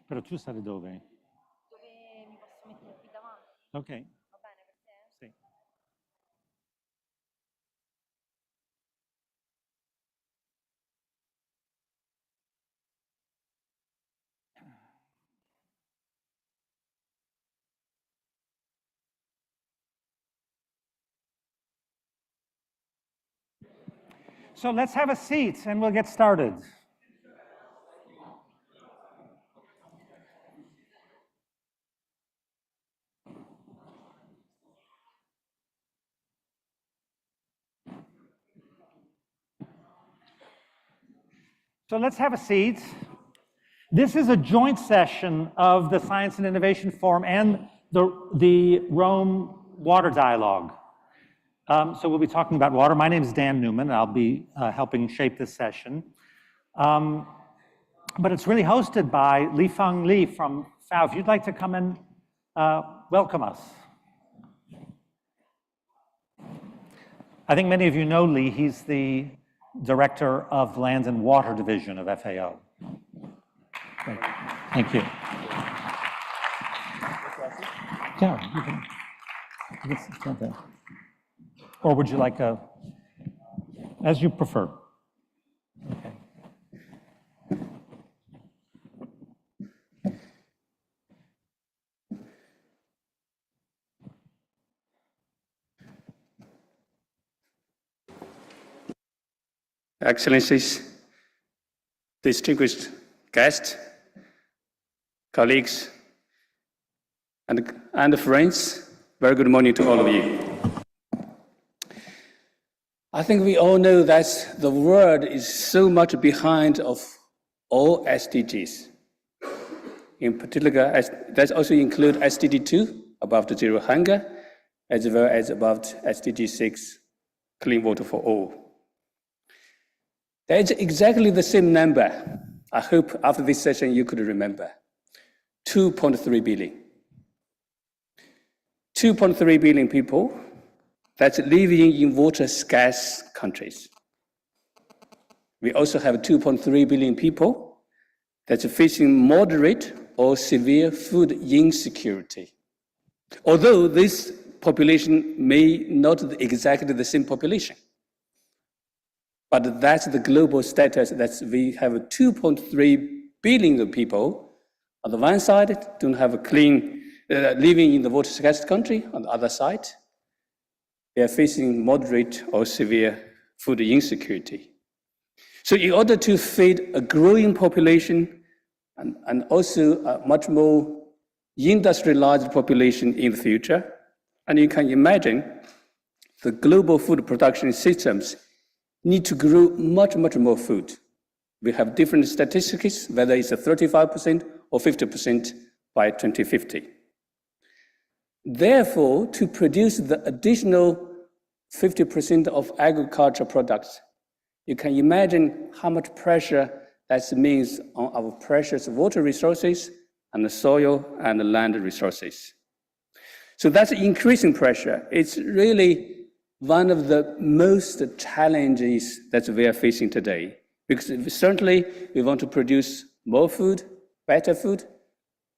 Però tu sai dove? Dove mi posso mettere qui davanti? Ok. Va bene per te? Sì. So let's have a seat and we'll get started. So let's have a seat. This is a joint session of the Science and Innovation Forum and the Rome Water Dialogue. So we'll be talking about water. My name is Dan Newman, and I'll be helping shape this session. But it's really hosted by Lifeng Li from FAO. If you'd like to come and welcome us. I think many of you know Li. He's the Director of Land and Water Division of FAO. Great. Thank you. Yeah, you can stand there. Or would you like as you prefer? Okay. Excellencies, distinguished guests, colleagues, and friends, very good morning to all of you. I think we all know that the world is so much behind of all SDGs. In particular, that also include SDG 2, above the zero hunger, as well as above SDG 6, clean water for all. That's exactly the same number. I hope after this session you could remember. 2.3 billion. 2.3 billion people that's living in water-scarce countries. We also have 2.3 billion people that's facing moderate or severe food insecurity. Although this population may not be exactly the same population, but that's the global status that we have 2.3 billion people. On the one side, don't have a clean, living in the water-scarce country. On the other side, they are facing moderate or severe food insecurity. So in order to feed a growing population and also a much more industrialized population in the future, and you can imagine the global food production systems need to grow much, much more food. We have different statistics, whether it's a 35% or 50% by 2050. Therefore, to produce the additional 50% of agriculture products, you can imagine how much pressure that means on our precious water resources and the soil and the land resources. So that's increasing pressure. It's really one of the most challenges that we are facing today, because certainly we want to produce more food, better food,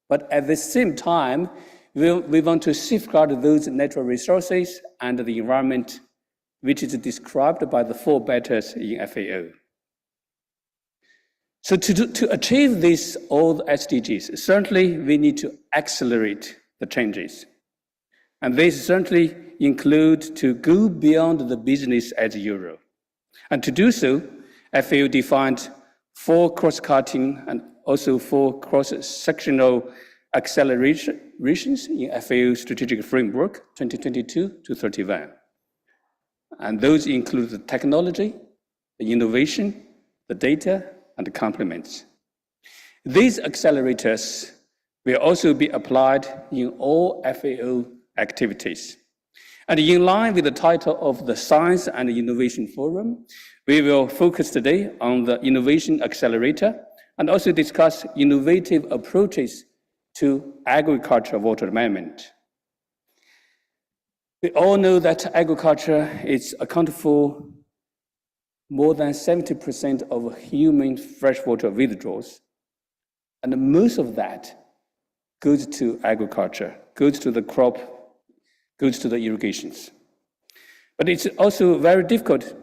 but at the same time, we want to safeguard those natural resources and the environment, which is described by the 4 betters in FAO. So to achieve this, all the SDGs, certainly we need to accelerate the changes. And these certainly include to go beyond the business as usual. And to do so, FAO defined 4 cross-cutting and also 4 cross-sectional accelerations in FAO Strategic Framework 2022 to 31. And those include the technology, the innovation, the data, and the complements. These accelerators will also be applied in all FAO activities. And in line with the title of the Science and Innovation Forum, we will focus today on the Innovation Accelerator and also discuss innovative approaches to agriculture water management. We all know that agriculture is accounted for more than 70% of human freshwater withdrawals. And most of that goes to agriculture, goes to the crop, goes to the irrigations. But it's also very difficult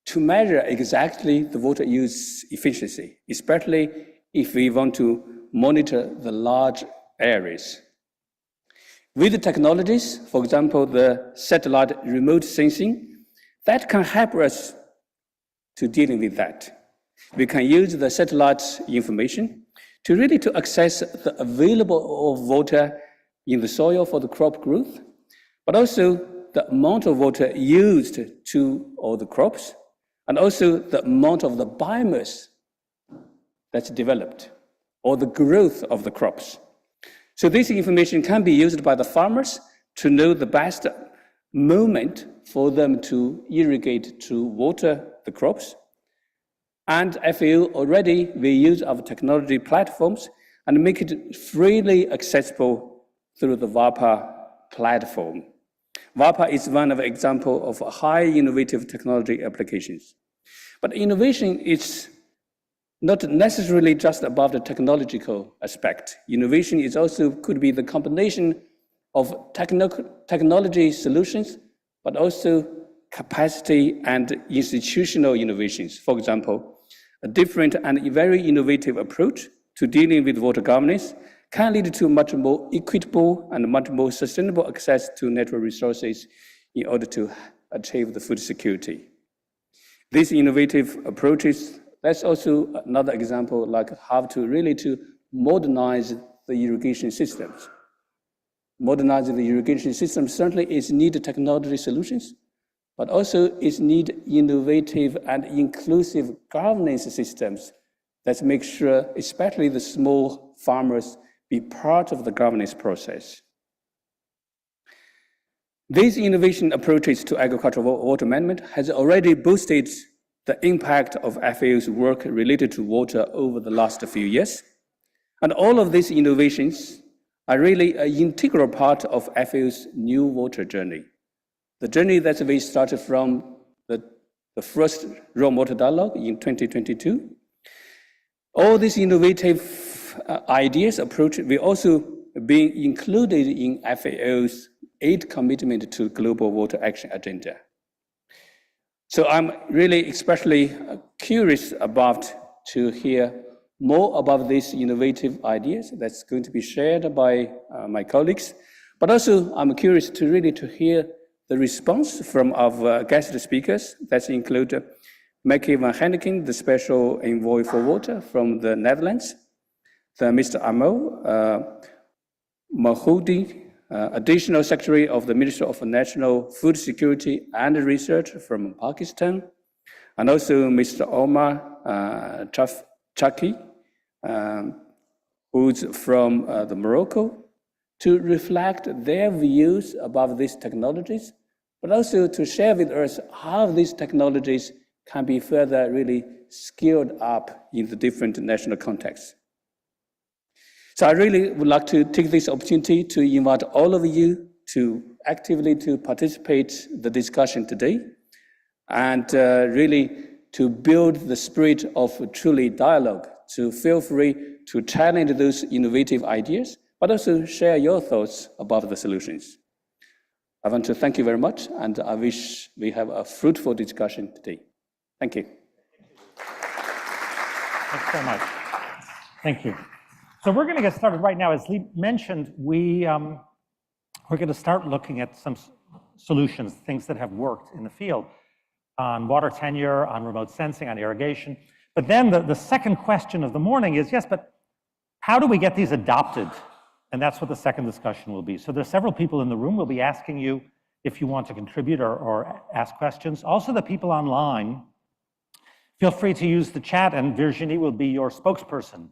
to measure exactly the water use efficiency, especially if we want to monitor the large areas. With the technologies, for example, the satellite remote sensing, that can help us to dealing with that. We can use the satellite information to really to access the available of water in the soil for the crop growth, but also the amount of water used to all the crops, and also the amount of the biomass that's developed, or the growth of the crops. So this information can be used by the farmers to know the best moment for them to irrigate, to water the crops. And FAO already, we use our technology platforms and make it freely accessible through the VAPA platform. VAPA is one of the examples of high innovative technology applications. But innovation is not necessarily just about the technological aspect. Innovation is also could be the combination of technology solutions, but also capacity and institutional innovations. For example, a different and very innovative approach to dealing with water governance can lead to much more equitable and much more sustainable access to natural resources in order to achieve the food security. These innovative approaches, that's also another example, like how to really to modernize the irrigation systems. Modernizing the irrigation system certainly is need technology solutions, but also is need innovative and inclusive governance systems that make sure, especially the small farmers, be part of the governance process. These innovation approaches to agricultural water management has already boosted the impact of FAO's work related to water over the last few years. And all of these innovations are really an integral part of FAO's new water journey. The journey that we started from the first raw water dialogue in 2022. All these innovative ideas, approach, will also be included in FAO's 8 commitment to global water action agenda. So I'm really especially curious about to hear more about these innovative ideas that's going to be shared by my colleagues. But also I'm curious to really to hear the response from our guest speakers that include Mackie van Henneken, the Special Envoy for Water from the Netherlands, Mr. Amo Mahoudi, Additional Secretary of the Ministry of National Food Security and Research from Pakistan, and also Mr. Omar Chaki, who's from the Morocco, to reflect their views about these technologies, but also to share with us how these technologies can be further really scaled up in the different national contexts. So I really would like to take this opportunity to invite all of you to actively to participate in the discussion today, and really to build the spirit of truly dialogue, to feel free to challenge those innovative ideas, but also share your thoughts about the solutions. I want to thank you very much, and I wish we have a fruitful discussion today. Thank you. Thanks so much. Thank you. So we're going to get started right now. As Lee mentioned, we're going to start looking at some solutions, things that have worked in the field on water tenure, on remote sensing, on irrigation. But then the second question of the morning is, yes, but how do we get these adopted? And that's what the second discussion will be. So there's several people in the room. We'll be asking you if you want to contribute or ask questions. Also, the people online, feel free to use the chat, and Virginie will be your spokesperson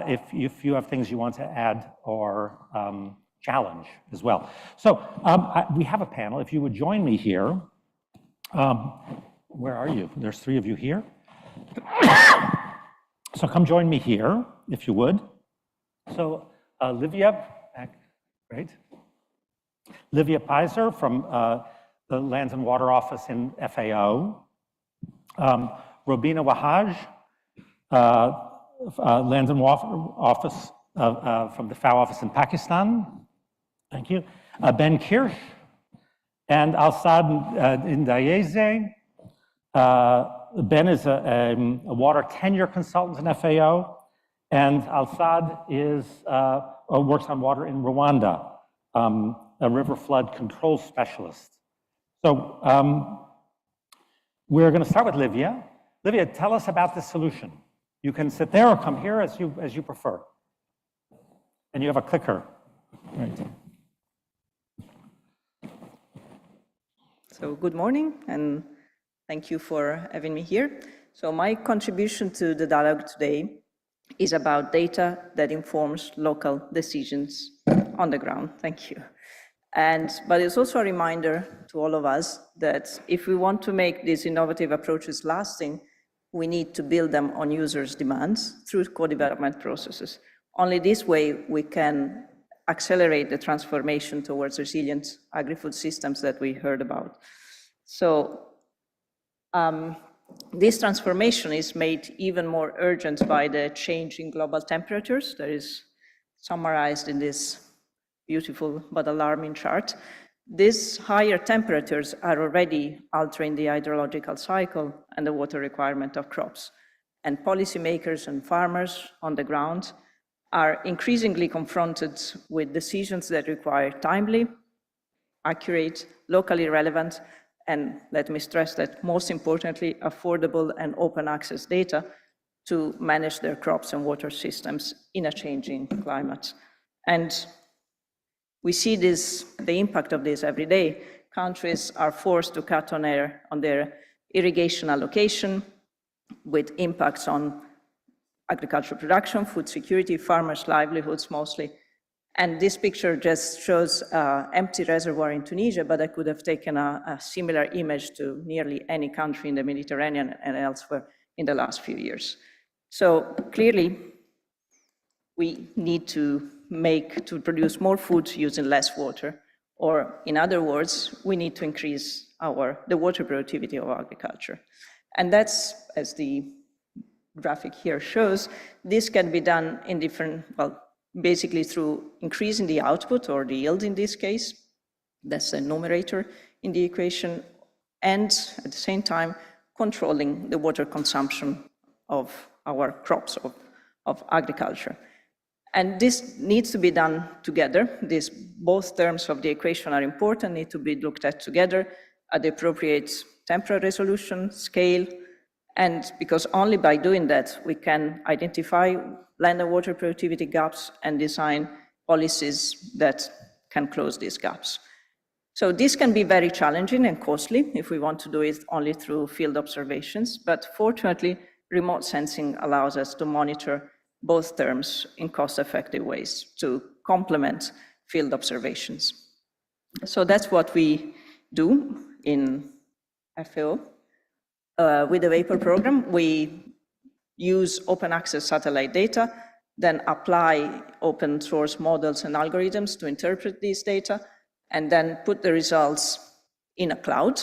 if you have things you want to add or challenge as well. So we have a panel. If you would join me here. Where are you? There's 3 of you here. So come join me here, if you would. So Livia, great. Livia Pizer from the Lands and Water Office in FAO. Robina Wahaj, Lands and Water Office, from the FAO office in Pakistan. Thank you. Ben Kirsch and Al-Sad Ndayeze. Ben is a water tenure consultant in FAO, and Al-Sad works on water in Rwanda, a river flood control specialist. So we're going to start with Livia. Livia, tell us about this solution. You can sit there or come here as you prefer. And you have a clicker. Right. So good morning, and thank you for having me here. So my contribution to the dialogue today is about data that informs local decisions on the ground. Thank you. But it's also a reminder to all of us that if we want to make these innovative approaches lasting, we need to build them on users' demands through co-development processes. Only this way we can accelerate the transformation towards resilient agri-food systems that we heard about. So this transformation is made even more urgent by the change in global temperatures that is summarized in this beautiful but alarming chart. These higher temperatures are already altering the hydrological cycle and the water requirement of crops. And policymakers and farmers on the ground are increasingly confronted with decisions that require timely, accurate, locally relevant, and let me stress that most importantly, affordable and open access data to manage their crops and water systems in a changing climate. And we see the impact of this every day. Countries are forced to cut on their irrigation allocation with impacts on agricultural production, food security, farmers' livelihoods mostly. And this picture just shows an empty reservoir in Tunisia, but I could have taken a similar image to nearly any country in the Mediterranean and elsewhere in the last few years. So clearly, we need to produce more food using less water, or in other words, we need to increase the water productivity of agriculture. And that's, as the graphic here shows, this can be done in basically through increasing the output or the yield in this case, that's the numerator in the equation, and at the same time, controlling the water consumption of our crops, of agriculture. And this needs to be done together. Both terms of the equation are important, need to be looked at together at the appropriate temporal resolution, scale, and because only by doing that, we can identify land and water productivity gaps and design policies that can close these gaps. So this can be very challenging and costly if we want to do it only through field observations, but fortunately, remote sensing allows us to monitor both terms in cost-effective ways to complement field observations. So that's what we do in FAO. With the VAPOR program, we use open access satellite data, then apply open source models and algorithms to interpret these data, and then put the results in a cloud,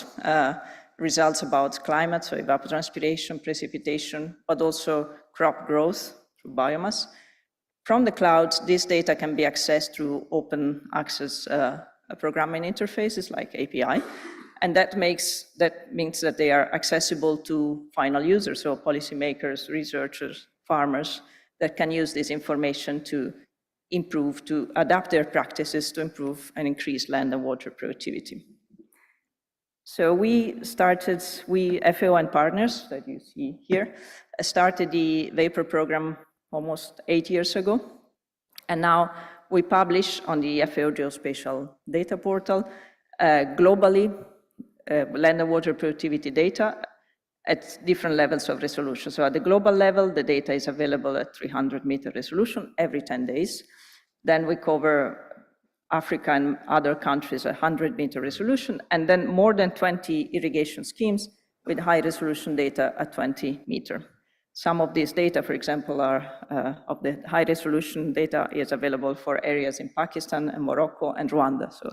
results about climate, so evapotranspiration, precipitation, but also crop growth through biomass. From the cloud, this data can be accessed through open access programming interfaces like API, and that means that they are accessible to final users, so policymakers, researchers, farmers, that can use this information to improve, to adapt their practices to improve and increase land and water productivity. So FAO and partners that you see here, started the VAPOR program almost 8 years ago. And now we publish on the FAO Geospatial Data Portal globally land and water productivity data at different levels of resolution. So at the global level, the data is available at 300-meter resolution every 10 days. Then we cover Africa and other countries at 100-meter resolution, and then more than 20 irrigation schemes with high-resolution data at 20-meter. Some of these data, for example, of the high-resolution data is available for areas in Pakistan and Morocco and Rwanda, so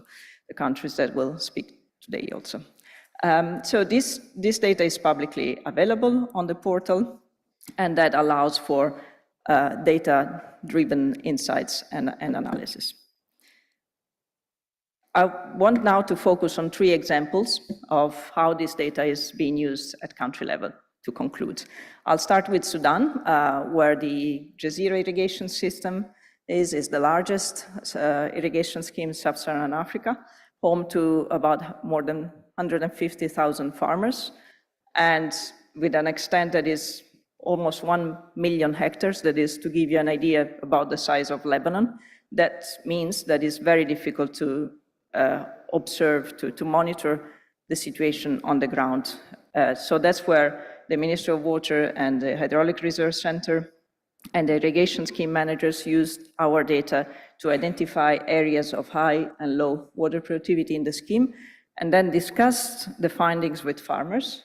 the countries that we'll speak today also. So this data is publicly available on the portal, and that allows for data-driven insights and analysis. I want now to focus on 3 examples of how this data is being used at country level to conclude. I'll start with Sudan, where the Jazeera irrigation system is the largest irrigation scheme in sub-Saharan Africa, home to about more than 150,000 farmers, and with an extent that is almost 1 million hectares. That is, to give you an idea about the size of Lebanon. That means that it's very difficult to observe, to monitor the situation on the ground. So that's where the Ministry of Water and the Hydraulic Research Center and the irrigation scheme managers used our data to identify areas of high and low water productivity in the scheme, and then discussed the findings with farmers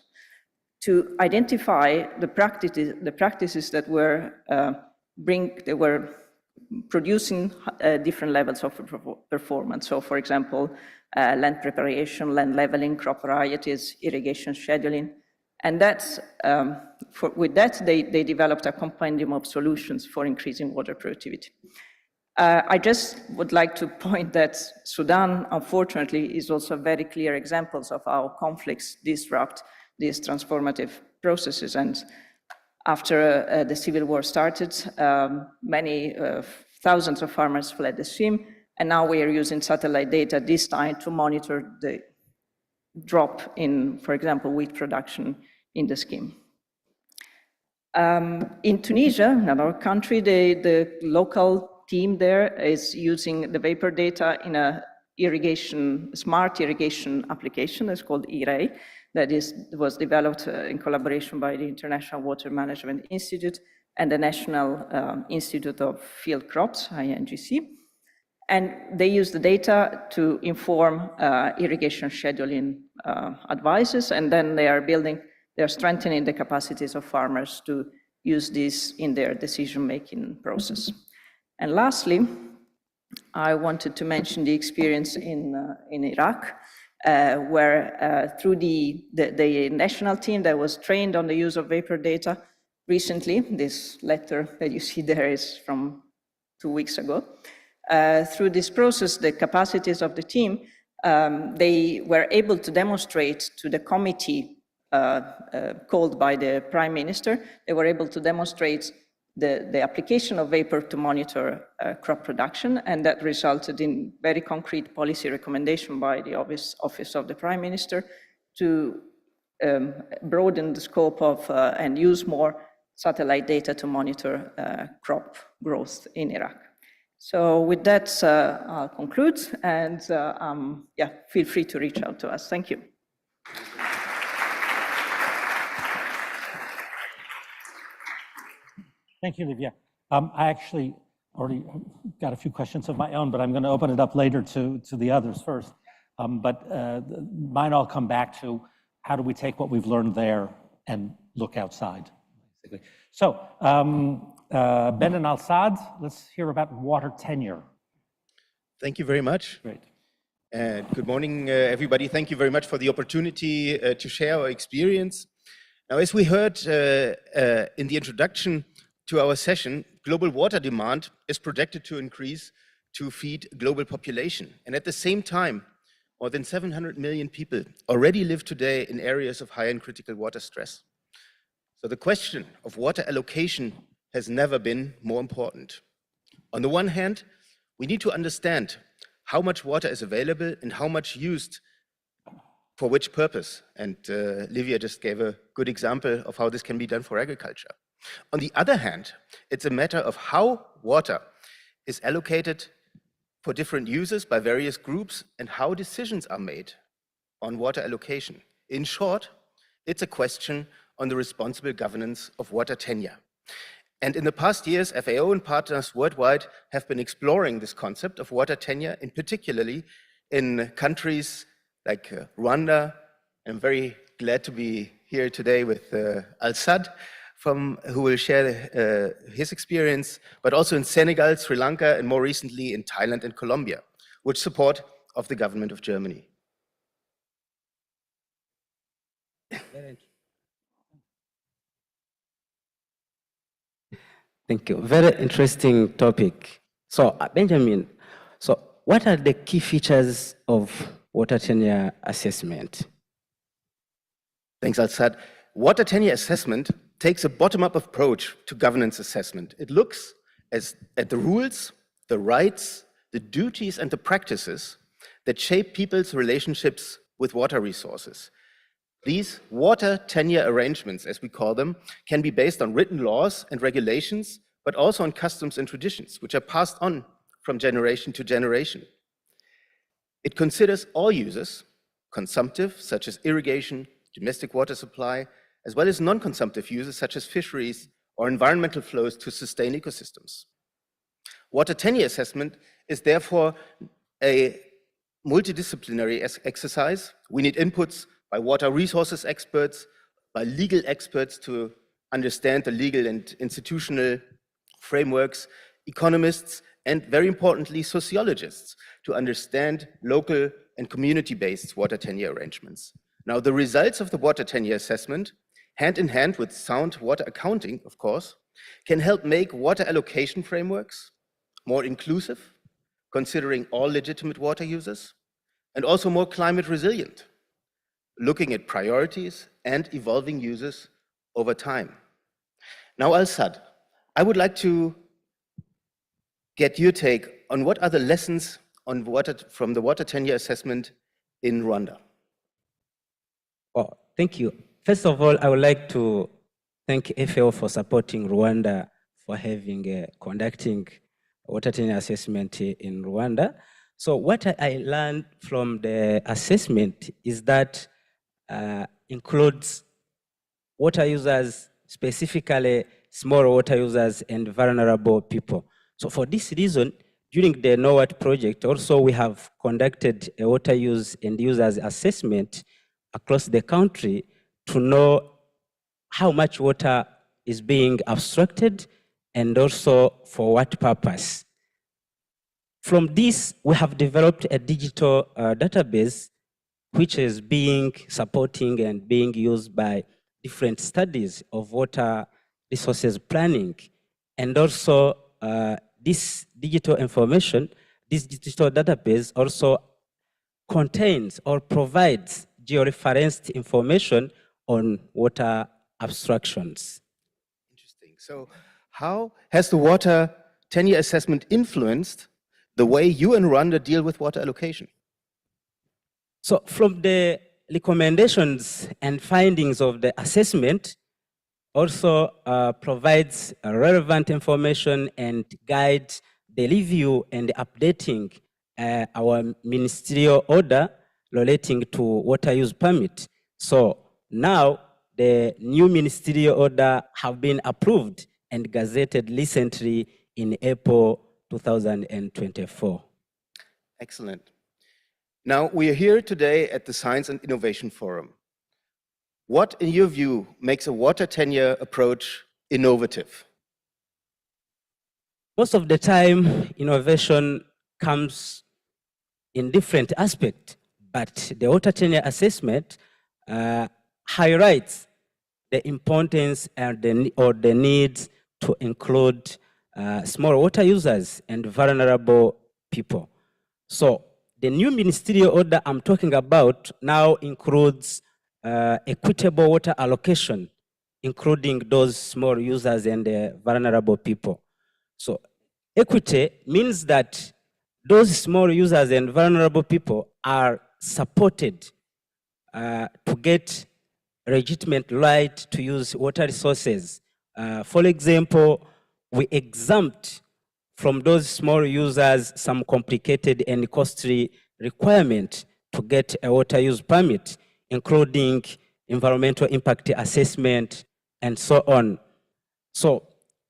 to identify the practices that were producing different levels of performance. So, for example, land preparation, land leveling, crop varieties, irrigation scheduling. And that's, with that, they developed a compendium of solutions for increasing water productivity. I just would like to point that Sudan, unfortunately, is also very clear examples of how conflicts disrupt these transformative processes. And after the civil war started, many thousands of farmers fled the scheme, and now we are using satellite data this time to monitor the drop in, for example, wheat production in the scheme. In Tunisia, another country, the local team there is using the vapor data in a smart irrigation application that's called IRE, that was developed in collaboration by the International Water Management Institute and the National Institute of Field Crops, INGC. And they use the data to inform irrigation scheduling advices, and then they're strengthening the capacities of farmers to use this in their decision-making process. And lastly, I wanted to mention the experience in Iraq, where through the national team that was trained on the use of vapor data recently, this letter that you see there is from 2 weeks ago. Through this process, the capacities of the team, they were able to demonstrate to the committee called by the Prime Minister, they were able to demonstrate the application of vapor to monitor crop production, and that resulted in very concrete policy recommendation by the Office of the Prime Minister to broaden the scope of and use more satellite data to monitor crop growth in Iraq. So with that, I'll conclude, and feel free to reach out to us. Thank you. Thank you, Livia. I actually already got a few questions of my own, but I'm going to open it up later to the others first. But mine all come back to how do we take what we've learned there and look outside, basically. So, Ben and Al-Saad, let's hear about water tenure. Thank you very much. Great. And good morning, everybody. Thank you very much for the opportunity to share our experience. Now, as we heard in the introduction to our session, global water demand is projected to increase to feed global population. And at the same time, more than 700 million people already live today in areas of high and critical water stress. So the question of water allocation has never been more important. On the one hand, we need to understand how much water is available and how much used for which purpose. And Livia just gave a good example of how this can be done for agriculture. On the other hand, it's a matter of how water is allocated for different uses by various groups and how decisions are made on water allocation. In short, it's a question on the responsible governance of water tenure. And in the past years, FAO and partners worldwide have been exploring this concept of water tenure, in particularly in countries like Rwanda. I'm very glad to be here today with Al-Saad, who will share his experience, but also in Senegal, Sri Lanka, and more recently in Thailand and Colombia, with support of the government of Germany. Thank you. Very interesting topic. So, Benjamin, so what are the key features of water tenure assessment? Thanks, Al-Sad. Water tenure assessment takes a bottom-up approach to governance assessment. It looks at the rules, the rights, the duties, and the practices that shape people's relationships with water resources. These water tenure arrangements, as we call them, can be based on written laws and regulations, but also on customs and traditions, which are passed on from generation to generation. It considers all users, consumptive, such as irrigation, domestic water supply, as well as non-consumptive uses, such as fisheries or environmental flows to sustain ecosystems. Water tenure assessment is therefore a multidisciplinary exercise. We need inputs by water resources experts, by legal experts to understand the legal and institutional frameworks, economists, and very importantly, sociologists to understand local and community-based water tenure arrangements. Now, the results of the water tenure assessment, hand in hand with sound water accounting, of course, can help make water allocation frameworks more inclusive, considering all legitimate water users, and also more climate resilient, looking at priorities and evolving uses over time. Now, Al-Sad, I would like to get your take on what are the lessons on from the water tenure assessment in Rwanda. Oh, thank you. First of all, I would like to thank FAO for supporting Rwanda for having conducting water tenure assessment in Rwanda. So what I learned from the assessment is that includes water users, specifically small water users and vulnerable people. So for this reason, during the NOWAT project, also we have conducted a water use and users assessment across the country to know how much water is being abstracted and also for what purpose. From this, we have developed a digital database which is being supporting and being used by different studies of water resources planning. And also this digital information, this digital database also contains or provides georeferenced information on water abstractions. Interesting. So how has the water tenure assessment influenced the way you and Rwanda deal with water allocation? So from the recommendations and findings of the assessment, also provides relevant information and guides the review and updating our ministerial order relating to water use permit. So now the new ministerial order have been approved and gazetted recently in April 2024. Excellent. Now, we are here today at the Science and Innovation Forum. What, in your view, makes a water tenure approach innovative? Most of the time, innovation comes in different aspects, but the water tenure assessment highlights the importance and the needs to include small water users and vulnerable people. So the new ministerial order I'm talking about now includes equitable water allocation, including those small users and vulnerable people. So equity means that those small users and vulnerable people are supported to get legitimate right to use water resources. For example, we exempt from those small users some complicated and costly requirement to get a water use permit, including environmental impact assessment and so on. So,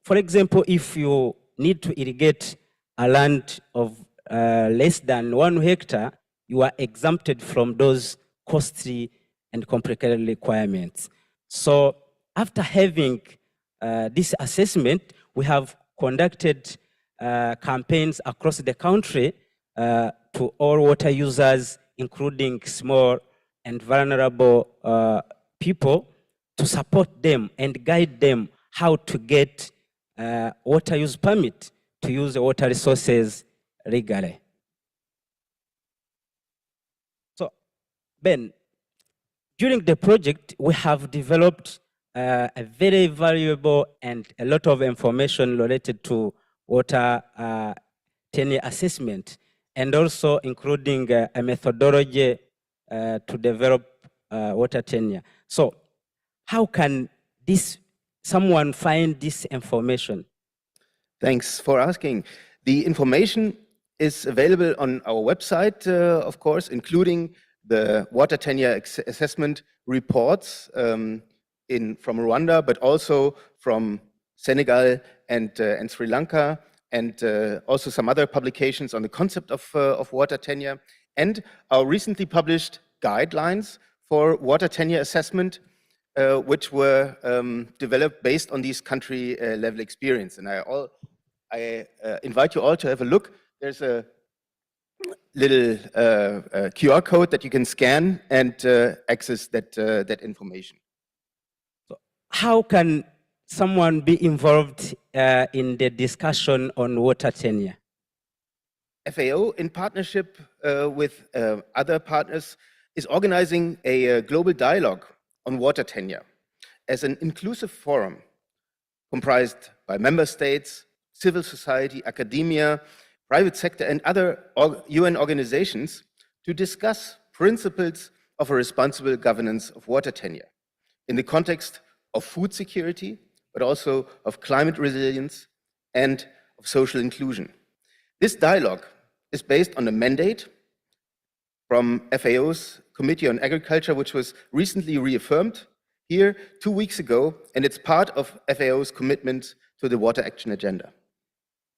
for example, if you need to irrigate a land of less than 1 hectare, you are exempted from those costly and complicated requirements. So after having this assessment, we have conducted campaigns across the country to all water users, including small and vulnerable people, to support them and guide them how to get water use permit to use the water resources legally. So, Ben, during the project, we have developed a very valuable and a lot of information related to water tenure assessment, and also including a methodology to develop water tenure. So how can someone find this information? Thanks for asking. The information is available on our website, of course, including the water tenure assessment reports from Rwanda, but also from Senegal and Sri Lanka, and also some other publications on the concept of water tenure, and our recently published guidelines for water tenure assessment, which were developed based on these country level experience. And I invite you all to have a look. There's a little QR code that you can scan and access that information. So how can someone be involved in the discussion on water tenure? FAO, in partnership with other partners, is organizing a global dialogue on water tenure as an inclusive forum comprised by member states, civil society, academia, private sector, and other UN organizations to discuss principles of a responsible governance of water tenure in the context of food security, but also of climate resilience and of social inclusion. This dialogue is based on a mandate from FAO's Committee on Agriculture, which was recently reaffirmed here 2 weeks ago, and it's part of FAO's commitment to the Water Action Agenda.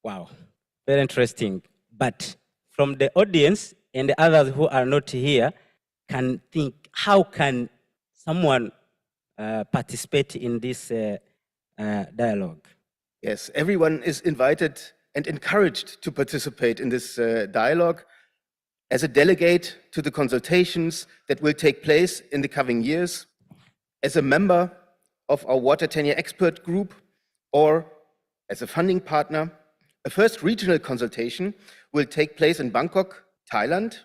Wow, very interesting. But from the audience and the others who are not here can think, how can someone participate in this dialogue? Yes, everyone is invited and encouraged to participate in this dialogue as a delegate to the consultations that will take place in the coming years, as a member of our water tenure expert group, or as a funding partner. A first regional consultation will take place in Bangkok, Thailand,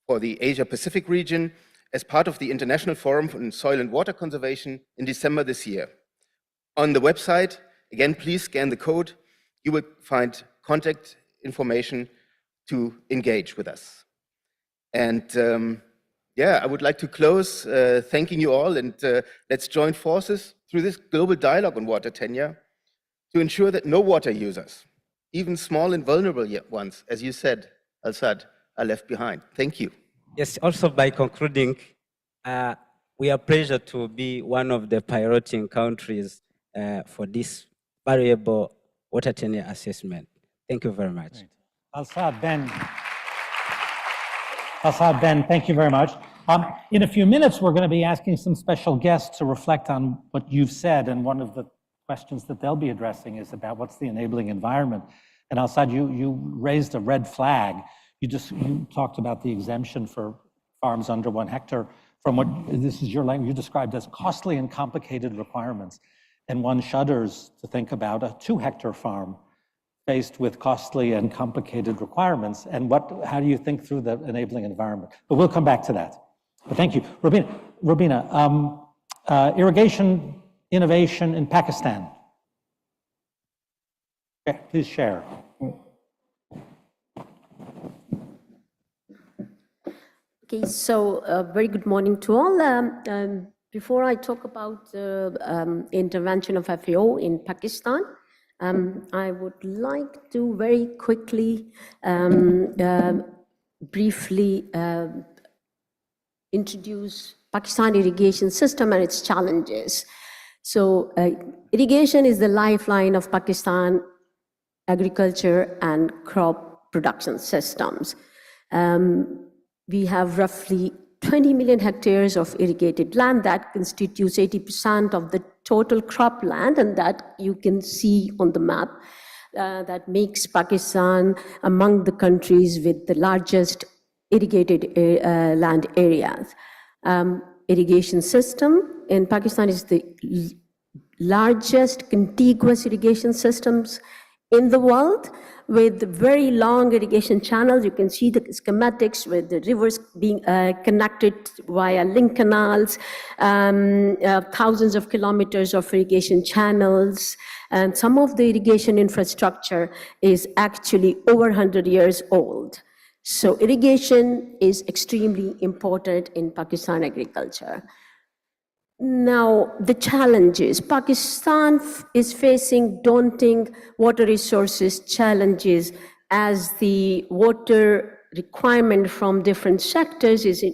for the Asia-Pacific region as part of the International Forum on Soil and Water Conservation in December this year. On the website, again, please scan the code. You will find contact information to engage with us. And yeah, I would like to close thanking you all, and let's join forces through this global dialogue on water tenure to ensure that no water users, even small and vulnerable ones, as you said, Al-Sad, are left behind. Thank you. Yes, also by concluding, we are pleased to be one of the piloting countries for this variable water tenure assessment. Thank you very much. Al-Sad, Ben, thank you very much. In a few minutes, we're going to be asking some special guests to reflect on what you've said, and one of the questions that they'll be addressing is about what's the enabling environment. And Al-Sad, you raised a red flag. You talked about the exemption for farms under 1 hectare from what, this is your language, you described as costly and complicated requirements. And one shudders to think about a 2 hectare farm faced with costly and complicated requirements, and how do you think through the enabling environment? But we'll come back to that. But thank you. Rubina, irrigation innovation in Pakistan. Okay, please share. Okay, so very good morning to all. Before I talk about the intervention of FAO in Pakistan, I would like to very quickly, briefly introduce Pakistan irrigation system and its challenges. So irrigation is the lifeline of Pakistan agriculture and crop production systems. We have roughly 20 million hectares of irrigated land that constitutes 80% of the total crop land, and that you can see on the map. That makes Pakistan among the countries with the largest irrigated land areas. Irrigation system in Pakistan is the largest contiguous irrigation systems in the world, with very long irrigation channels. You can see the schematics with the rivers being connected via link canals, thousands of kilometers of irrigation channels, and some of the irrigation infrastructure is actually over 100 years old. So irrigation is extremely important in Pakistan agriculture. Now, the challenges. Pakistan is facing daunting water resources challenges as the water requirement from different sectors is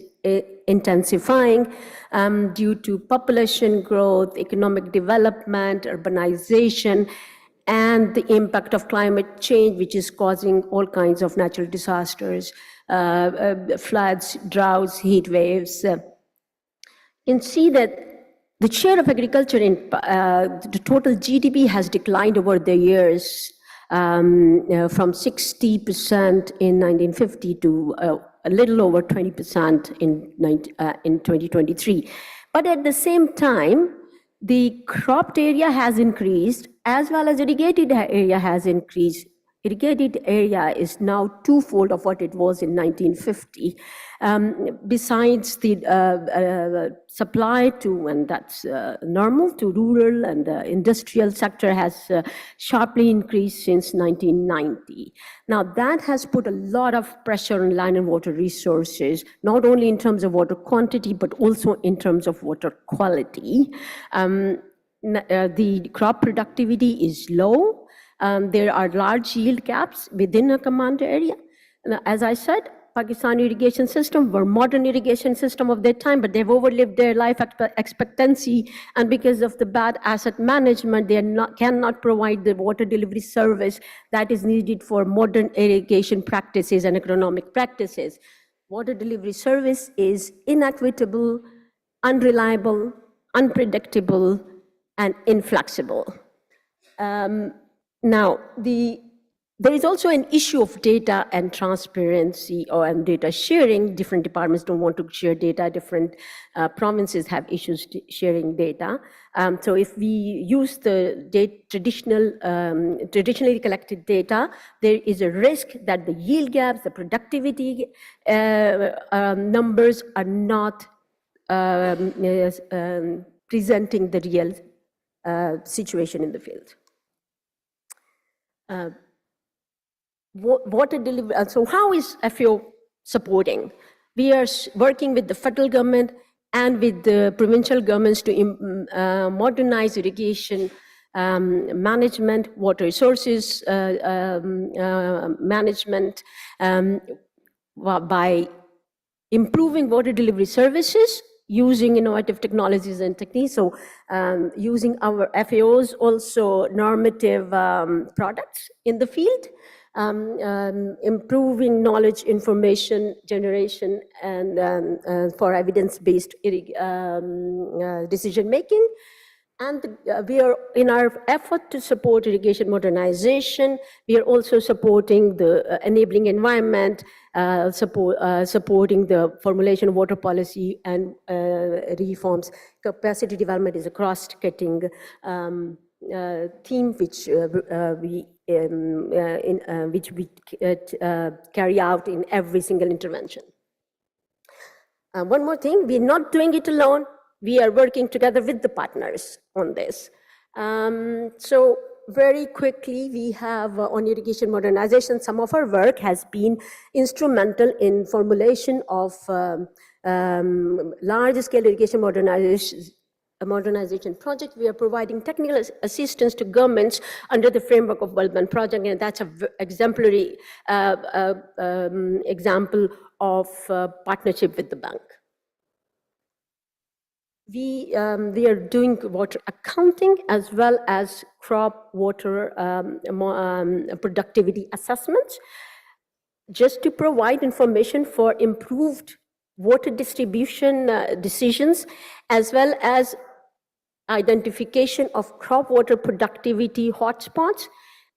intensifying due to population growth, economic development, urbanization, and the impact of climate change, which is causing all kinds of natural disasters, floods, droughts, heat waves. You can see that the share of agriculture in the total GDP has declined over the years from 60% in 1950 to a little over 20% in 2023. But at the same time, the cropped area has increased as well as irrigated area has increased. Irrigated area is now twofold of what it was in 1950. Besides the supply to, and that's normal, to rural and industrial sector has sharply increased since 1990. Now that has put a lot of pressure on land and water resources, not only in terms of water quantity, but also in terms of water quality. The crop productivity is low. There are large yield gaps within a command area. As I said, Pakistan irrigation system were modern irrigation system of their time, but they've overlived their life expectancy, and because of the bad asset management, they cannot provide the water delivery service that is needed for modern irrigation practices and economic practices. Water delivery service is inequitable, unreliable, unpredictable, and inflexible. Now, there is also an issue of data and transparency and data sharing. Different departments don't want to share data. Different provinces have issues sharing data. So if we use the traditionally collected data, there is a risk that the yield gaps, the productivity numbers are not presenting the real situation in the field. Water delivery. So how is FAO supporting? We are working with the federal government and with the provincial governments to modernize irrigation management, water resources management by improving water delivery services, using innovative technologies and techniques. So using our FAO's also normative products in the field, improving knowledge information generation and for evidence-based decision making. And we are, in our effort to support irrigation modernization, we are also supporting the enabling environment, supporting the formulation of water policy and reforms. Capacity development is a cross-cutting theme which we carry out in every single intervention. One more thing, we're not doing it alone. We are working together with the partners on this. So very quickly, we have on irrigation modernization, some of our work has been instrumental in formulation of large-scale irrigation modernization project. We are providing technical assistance to governments under the framework of World Bank project, and that's an exemplary example of partnership with the bank. We are doing water accounting as well as crop water productivity assessments, just to provide information for improved water distribution decisions, as well as identification of crop water productivity hotspots.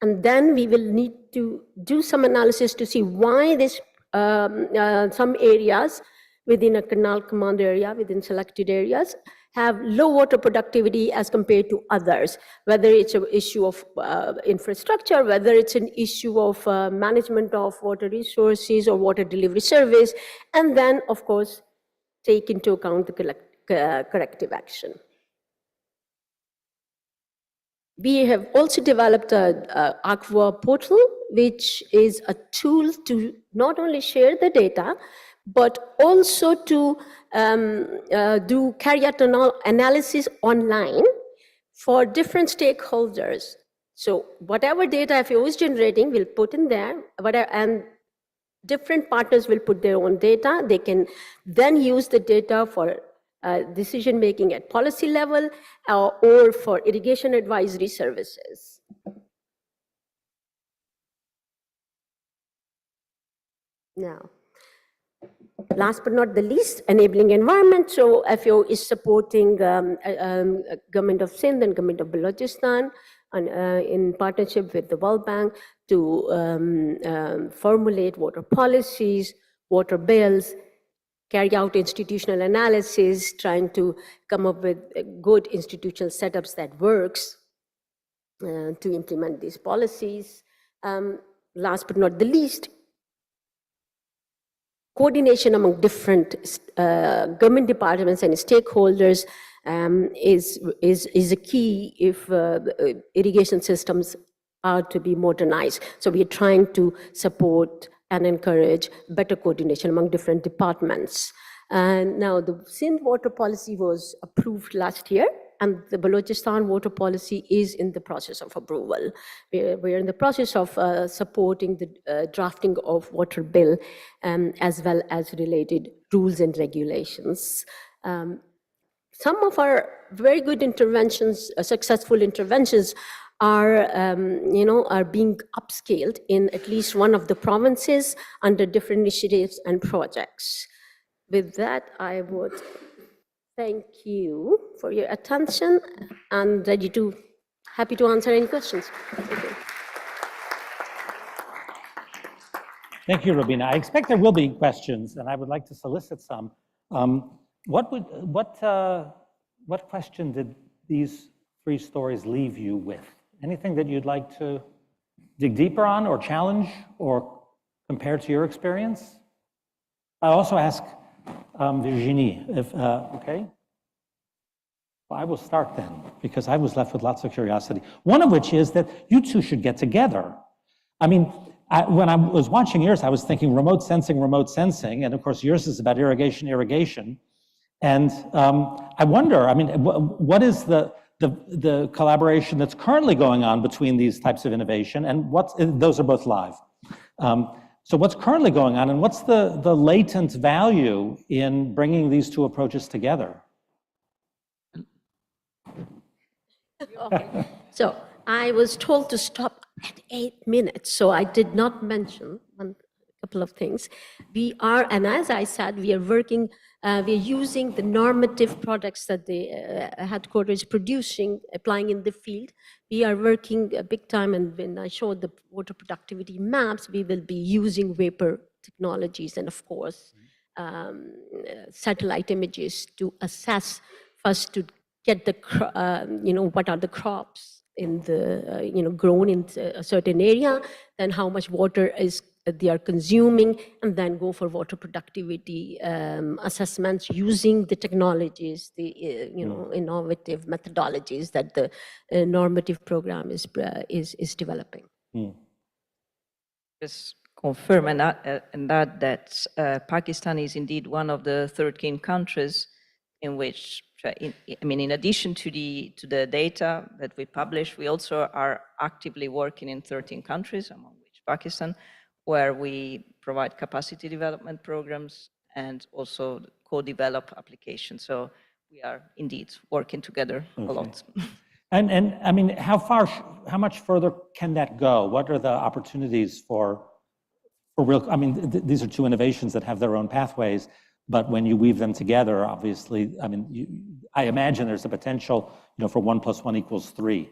And then we will need to do some analysis to see why this some areas within a canal command area, within selected areas, have low water productivity as compared to others, whether it's an issue of infrastructure, whether it's an issue of management of water resources or water delivery service, and then, of course, take into account the corrective action. We have also developed a Aqua portal, which is a tool to not only share the data, but also to carry out analysis online for different stakeholders. So whatever data FAO is generating, we'll put in there, and different partners will put their own data. They can then use the data for decision-making at policy level or for irrigation advisory services. Now, last but not the least, enabling environment. So FAO is supporting Government of Sindh and Government of Balochistan in partnership with the World Bank to formulate water policies, water bills, carry out institutional analysis, trying to come up with good institutional setups that works to implement these policies. Last but not the least, coordination among different government departments and stakeholders is a key if irrigation systems are to be modernized. So we are trying to support and encourage better coordination among different departments. And now the Sindh water policy was approved last year, and the Balochistan water policy is in the process of approval. We're in the process of supporting the drafting of water bill as well as related rules and regulations. Some of our very good interventions, successful interventions, are being upscaled in at least one of the provinces under different initiatives and projects. With that, I would thank you for your attention and happy to answer any questions. Thank you. Thank you, Robina. I expect there will be questions, and I would like to solicit some. What question did these 3 stories leave you with? Anything that you'd like to dig deeper on or challenge or compare to your experience? I also ask Virginie, if, okay? Well, I will start then, because I was left with lots of curiosity. One of which is that you two should get together. I mean, when I was watching yours, I was thinking remote sensing, and of course yours is about irrigation. And I wonder, I mean, what is the collaboration that's currently going on between these types of innovation, and those are both live. So what's currently going on, and what's the latent value in bringing these 2 approaches together? Okay. So I was told to stop at 8 minutes, so I did not mention a couple of things. We are, and as I said, we are working, we are using the normative products that the headquarters is producing, applying in the field. We are working big time, and when I showed the water productivity maps, we will be using vapor technologies and, of course, satellite images to assess, first to get the, what are the crops in the, grown in a certain area, then how much water they are consuming, and then go for water productivity assessments using the technologies, the innovative methodologies that the normative program is developing. Just confirm that Pakistan is indeed one of the 13 countries in which, in addition to the data that we publish, we also are actively working in 13 countries, among which Pakistan, where we provide capacity development programs and also co-develop applications. So we are indeed working together a lot. And I mean, how much further can that go? What are the opportunities for real? I mean, these are 2 innovations that have their own pathways, but when you weave them together, obviously, I mean, I imagine there's a potential, for 1 + 1 = 3.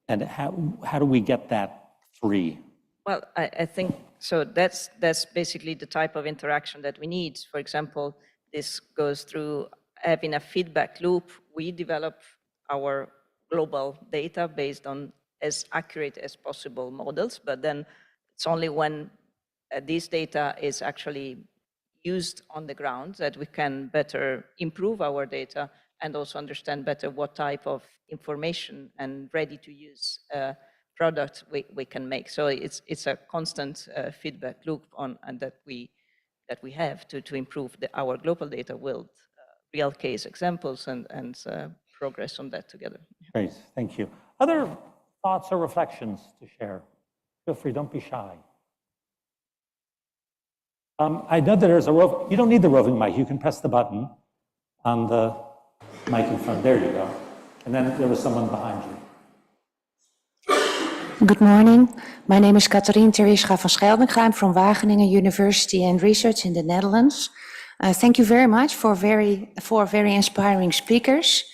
And how do we get that 3? Well, I think so. That's basically the type of interaction that we need. For example, this goes through having a feedback loop, we develop our global data based on as accurate as possible models, but then it's only when this data is actually used on the ground that we can better improve our data and also understand better what type of information and ready-to-use product we can make. So it's a constant feedback loop and that we have to improve our global data with real case examples and progress on that together. Great, thank you. Other thoughts or reflections to share? Feel free, don't be shy. I know that there's a you don't need the roving mic, you can press the button on the mic in front. There you go. And then there was someone behind you. Good morning. My name is Catharine Terischa van Scheldinga. I'm from Wageningen University and Research in the Netherlands. Thank you very much for very inspiring speakers.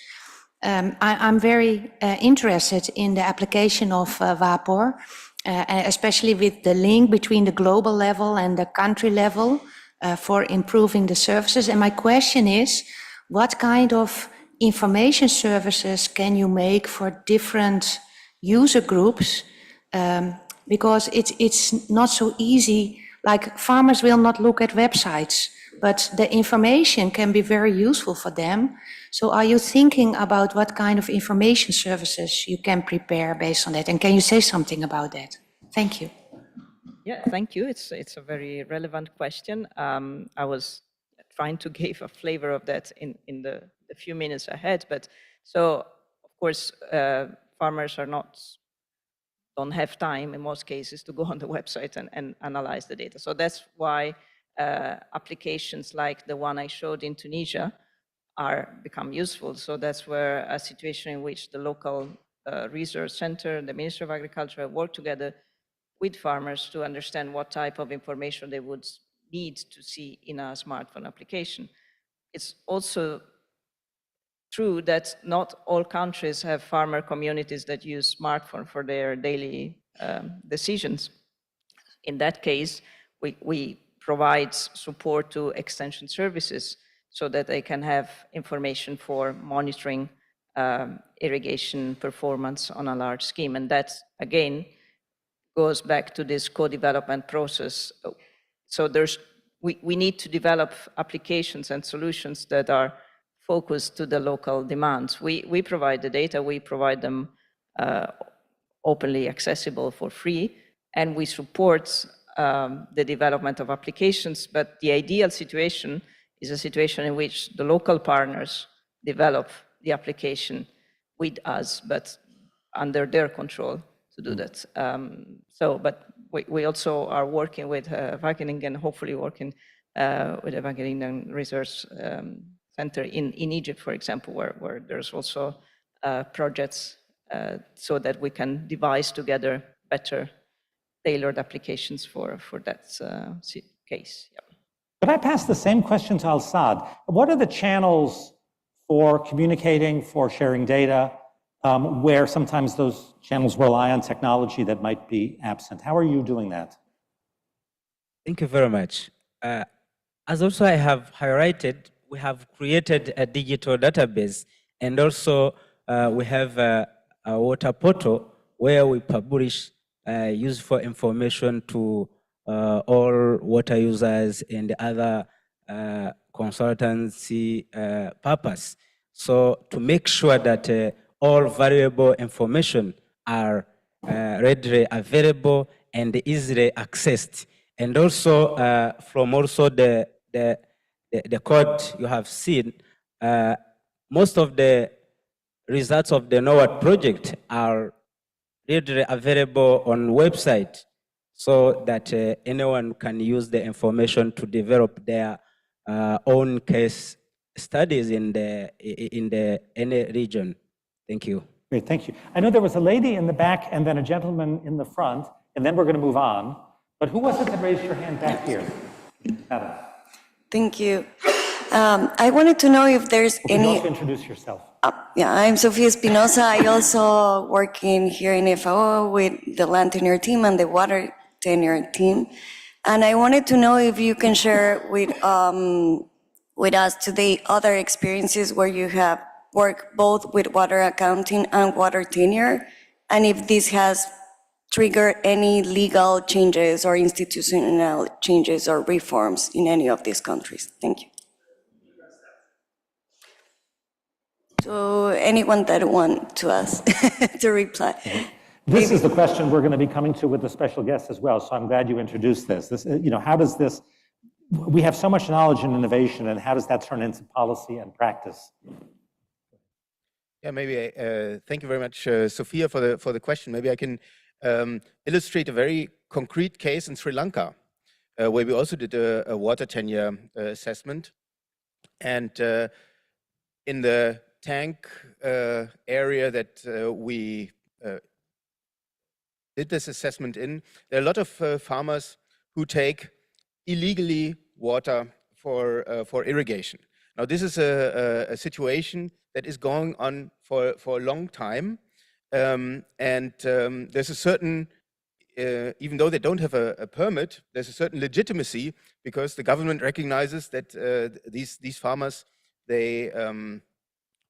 I'm very interested in the application of WAPOR, especially with the link between the global level and the country level for improving the services. And my question is, what kind of information services can you make for different user groups? Because it's not so easy, like farmers will not look at websites, but the information can be very useful for them. So are you thinking about what kind of information services you can prepare based on that? And can you say something about that? Thank you. Yeah, thank you. It's a very relevant question. I was trying to give a flavor of that in the few minutes ahead. But so, of course, farmers don't have time in most cases to go on the website and analyze the data. So that's why applications like the one I showed in Tunisia become useful. So that's where a situation in which the local research center and the Ministry of Agriculture work together with farmers to understand what type of information they would need to see in a smartphone application. It's also true that not all countries have farmer communities that use smartphone for their daily decisions. In that case, we provide support to extension services so that they can have information for monitoring irrigation performance on a large scheme. And that, again, goes back to this co-development process. So we need to develop applications and solutions that are focused to the local demands. We provide the data, we provide them openly accessible for free, and we support the development of applications, but the ideal situation is a situation in which the local partners develop the application with us, but under their control to do that. But we also are working with Wageningen, hopefully working with the Wageningen Research Center in Egypt, for example, where there's also projects so that we can devise together better tailored applications for that case. Yeah. Could I pass the same question to Al-Saad? What are the channels for communicating, for sharing data, where sometimes those channels rely on technology that might be absent? How are you doing that? Thank you very much. As also I have highlighted, we have created a digital database, and also we have a water portal where we publish useful information to all water users and other consultancy purpose. So to make sure that all valuable information are readily available and easily accessed. And also from also the code you have seen, most of the results of the NOAD project are readily available on website so that anyone can use the information to develop their own case studies in any region. Thank you. Great, thank you. I know there was a lady in the back and then a gentleman in the front, and then we're going to move on. But who was it that raised your hand back here? Adam. Thank you. I wanted to know if there's Would you any... also introduce yourself? Yeah, I'm Sofia Espinosa. I also work here in FAO with the land tenure team and the water tenure team. And I wanted to know if you can share with with us today other experiences where you have worked both with water accounting and water tenure, and if this has triggered any legal changes or institutional changes or reforms in any of these countries. Thank you. So anyone that want to ask to reply. This is the question we're going to be coming to with the special guest as well, so I'm glad you introduced this. How does this, we have so much knowledge and innovation, and how does that turn into policy and practice? Yeah, maybe, thank you very much, Sophia, for the question. Maybe I can illustrate a very concrete case in Sri Lanka, where we also did a water tenure assessment. And in the tank area that we did this assessment in, there are a lot of farmers who take illegally water for irrigation. Now, this is a situation that is going on for a long time. There's a certain, even though they don't have a permit, there's a certain legitimacy because the government recognizes that these farmers, they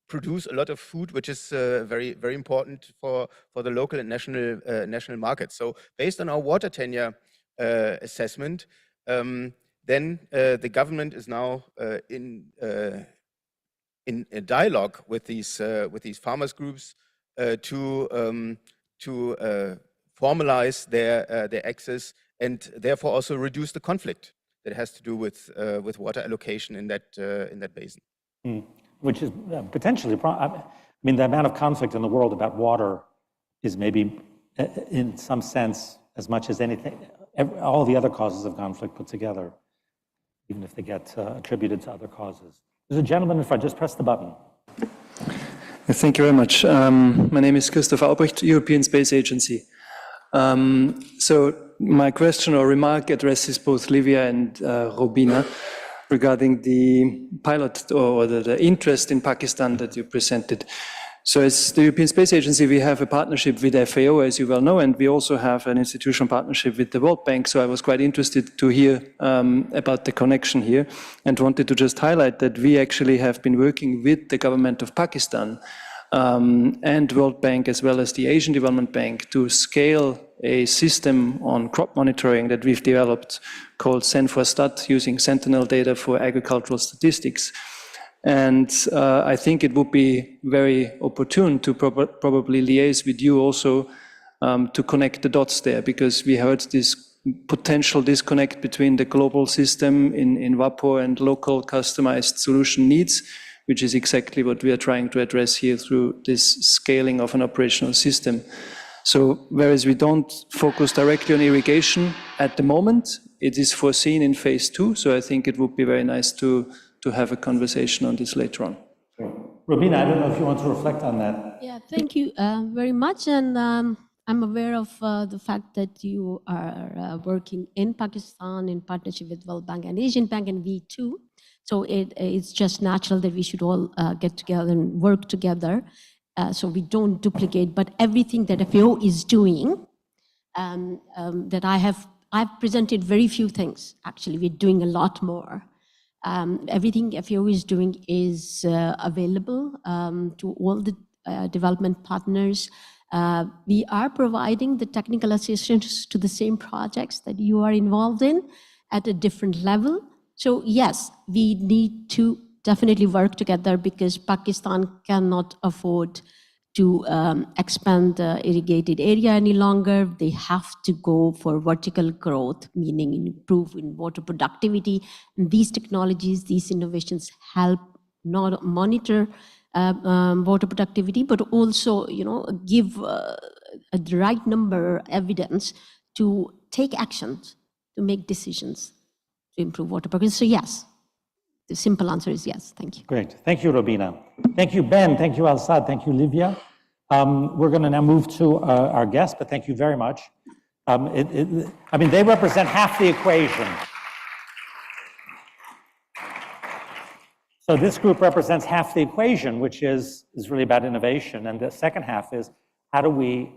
produce a lot of food, which is very, very important for the local and national markets. So based on our water tenure assessment, then the government is now in a dialogue with these farmers groups to formalize their access and therefore also reduce the conflict that has to do with water allocation in that basin. Which is potentially, I mean, the amount of conflict in the world about water is maybe, in some sense, as much as anything, all the other causes of conflict put together, even if they get attributed to other causes. There's a gentleman in front, just press the button. Thank you very much. My name is Christoph Albrecht, European Space Agency. So my question or remark addresses both Livia and Robina regarding the pilot or the interest in Pakistan that you presented. So as the European Space Agency, we have a partnership with FAO, as you well know, and we also have an institutional partnership with the World Bank. So I was quite interested to hear about the connection here and wanted to just highlight that we actually have been working with the government of Pakistan and World Bank as well as the Asian Development Bank to scale a system on crop monitoring that we've developed called Sen4Stat, using Sentinel data for agricultural statistics. And I think it would be very opportune to probably liaise with you also to connect the dots there, because we heard this potential disconnect between the global system in WAPO and local customized solution needs, which is exactly what we are trying to address here through this scaling of an operational system. So whereas we don't focus directly on irrigation at the moment, it is foreseen in phase 2. So I think it would be very nice to have a conversation on this later on. Robina, I don't know if you want to reflect on that. Yeah, thank you very much. And I'm aware of the fact that you are working in Pakistan in partnership with World Bank and Asian Bank, and we too. So it's just natural that we should all get together and work together so we don't duplicate. But everything that FAO is doing, that I've presented very few things. Actually, we're doing a lot more. Everything FAO is doing is available to all the development partners. We are providing the technical assistance to the same projects that you are involved in at a different level. So yes, we need to definitely work together because Pakistan cannot afford to expand the irrigated area any longer. They have to go for vertical growth, meaning improve in water productivity. And these technologies, these innovations help not monitor water productivity, but also, give the right number evidence to take actions, to make decisions to improve water productivity. So yes, the simple answer is yes. Thank you. Great. Thank you, Robina. Thank you, Ben. Thank you, Al-Sad. Thank you, Livia. We're going to now move to our guests, but thank you very much. I mean, they represent half the equation. So this group represents half the equation, which is really about innovation. And the second half is, how do we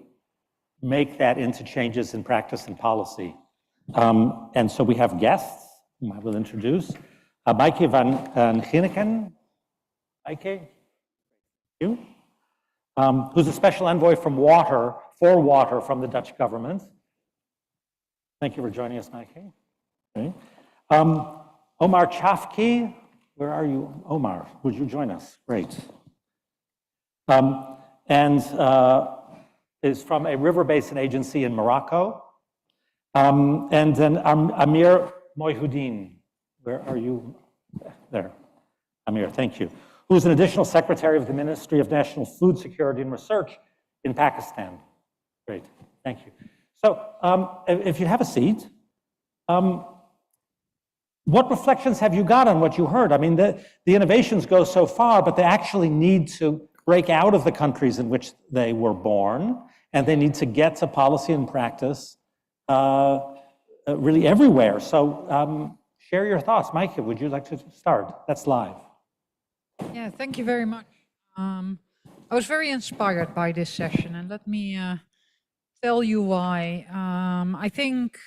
make that into changes in practice and policy? And so we have guests, whom I will introduce. Maaike van Ginneken. Maaike, you? Who's a special envoy for water from the Dutch government. Thank you for joining us, Maaike. Okay. Omar Chafki, where are you? Omar, would you join us? Great. And is from a river basin agency in Morocco. And then Amir Moihuddin, where are you? There, Amir, thank you. Who is an additional secretary of the Ministry of National Food Security and Research in Pakistan. Great, thank you. So if you have a seat, what reflections have you got on what you heard? I mean, the innovations go so far, but they actually need to break out of the countries in which they were born, and they need to get to policy and practice really everywhere. So share your thoughts. Maaike, would you like to start? That's live. Yeah, thank you very much. I was very inspired by this session, and let me tell you why. I think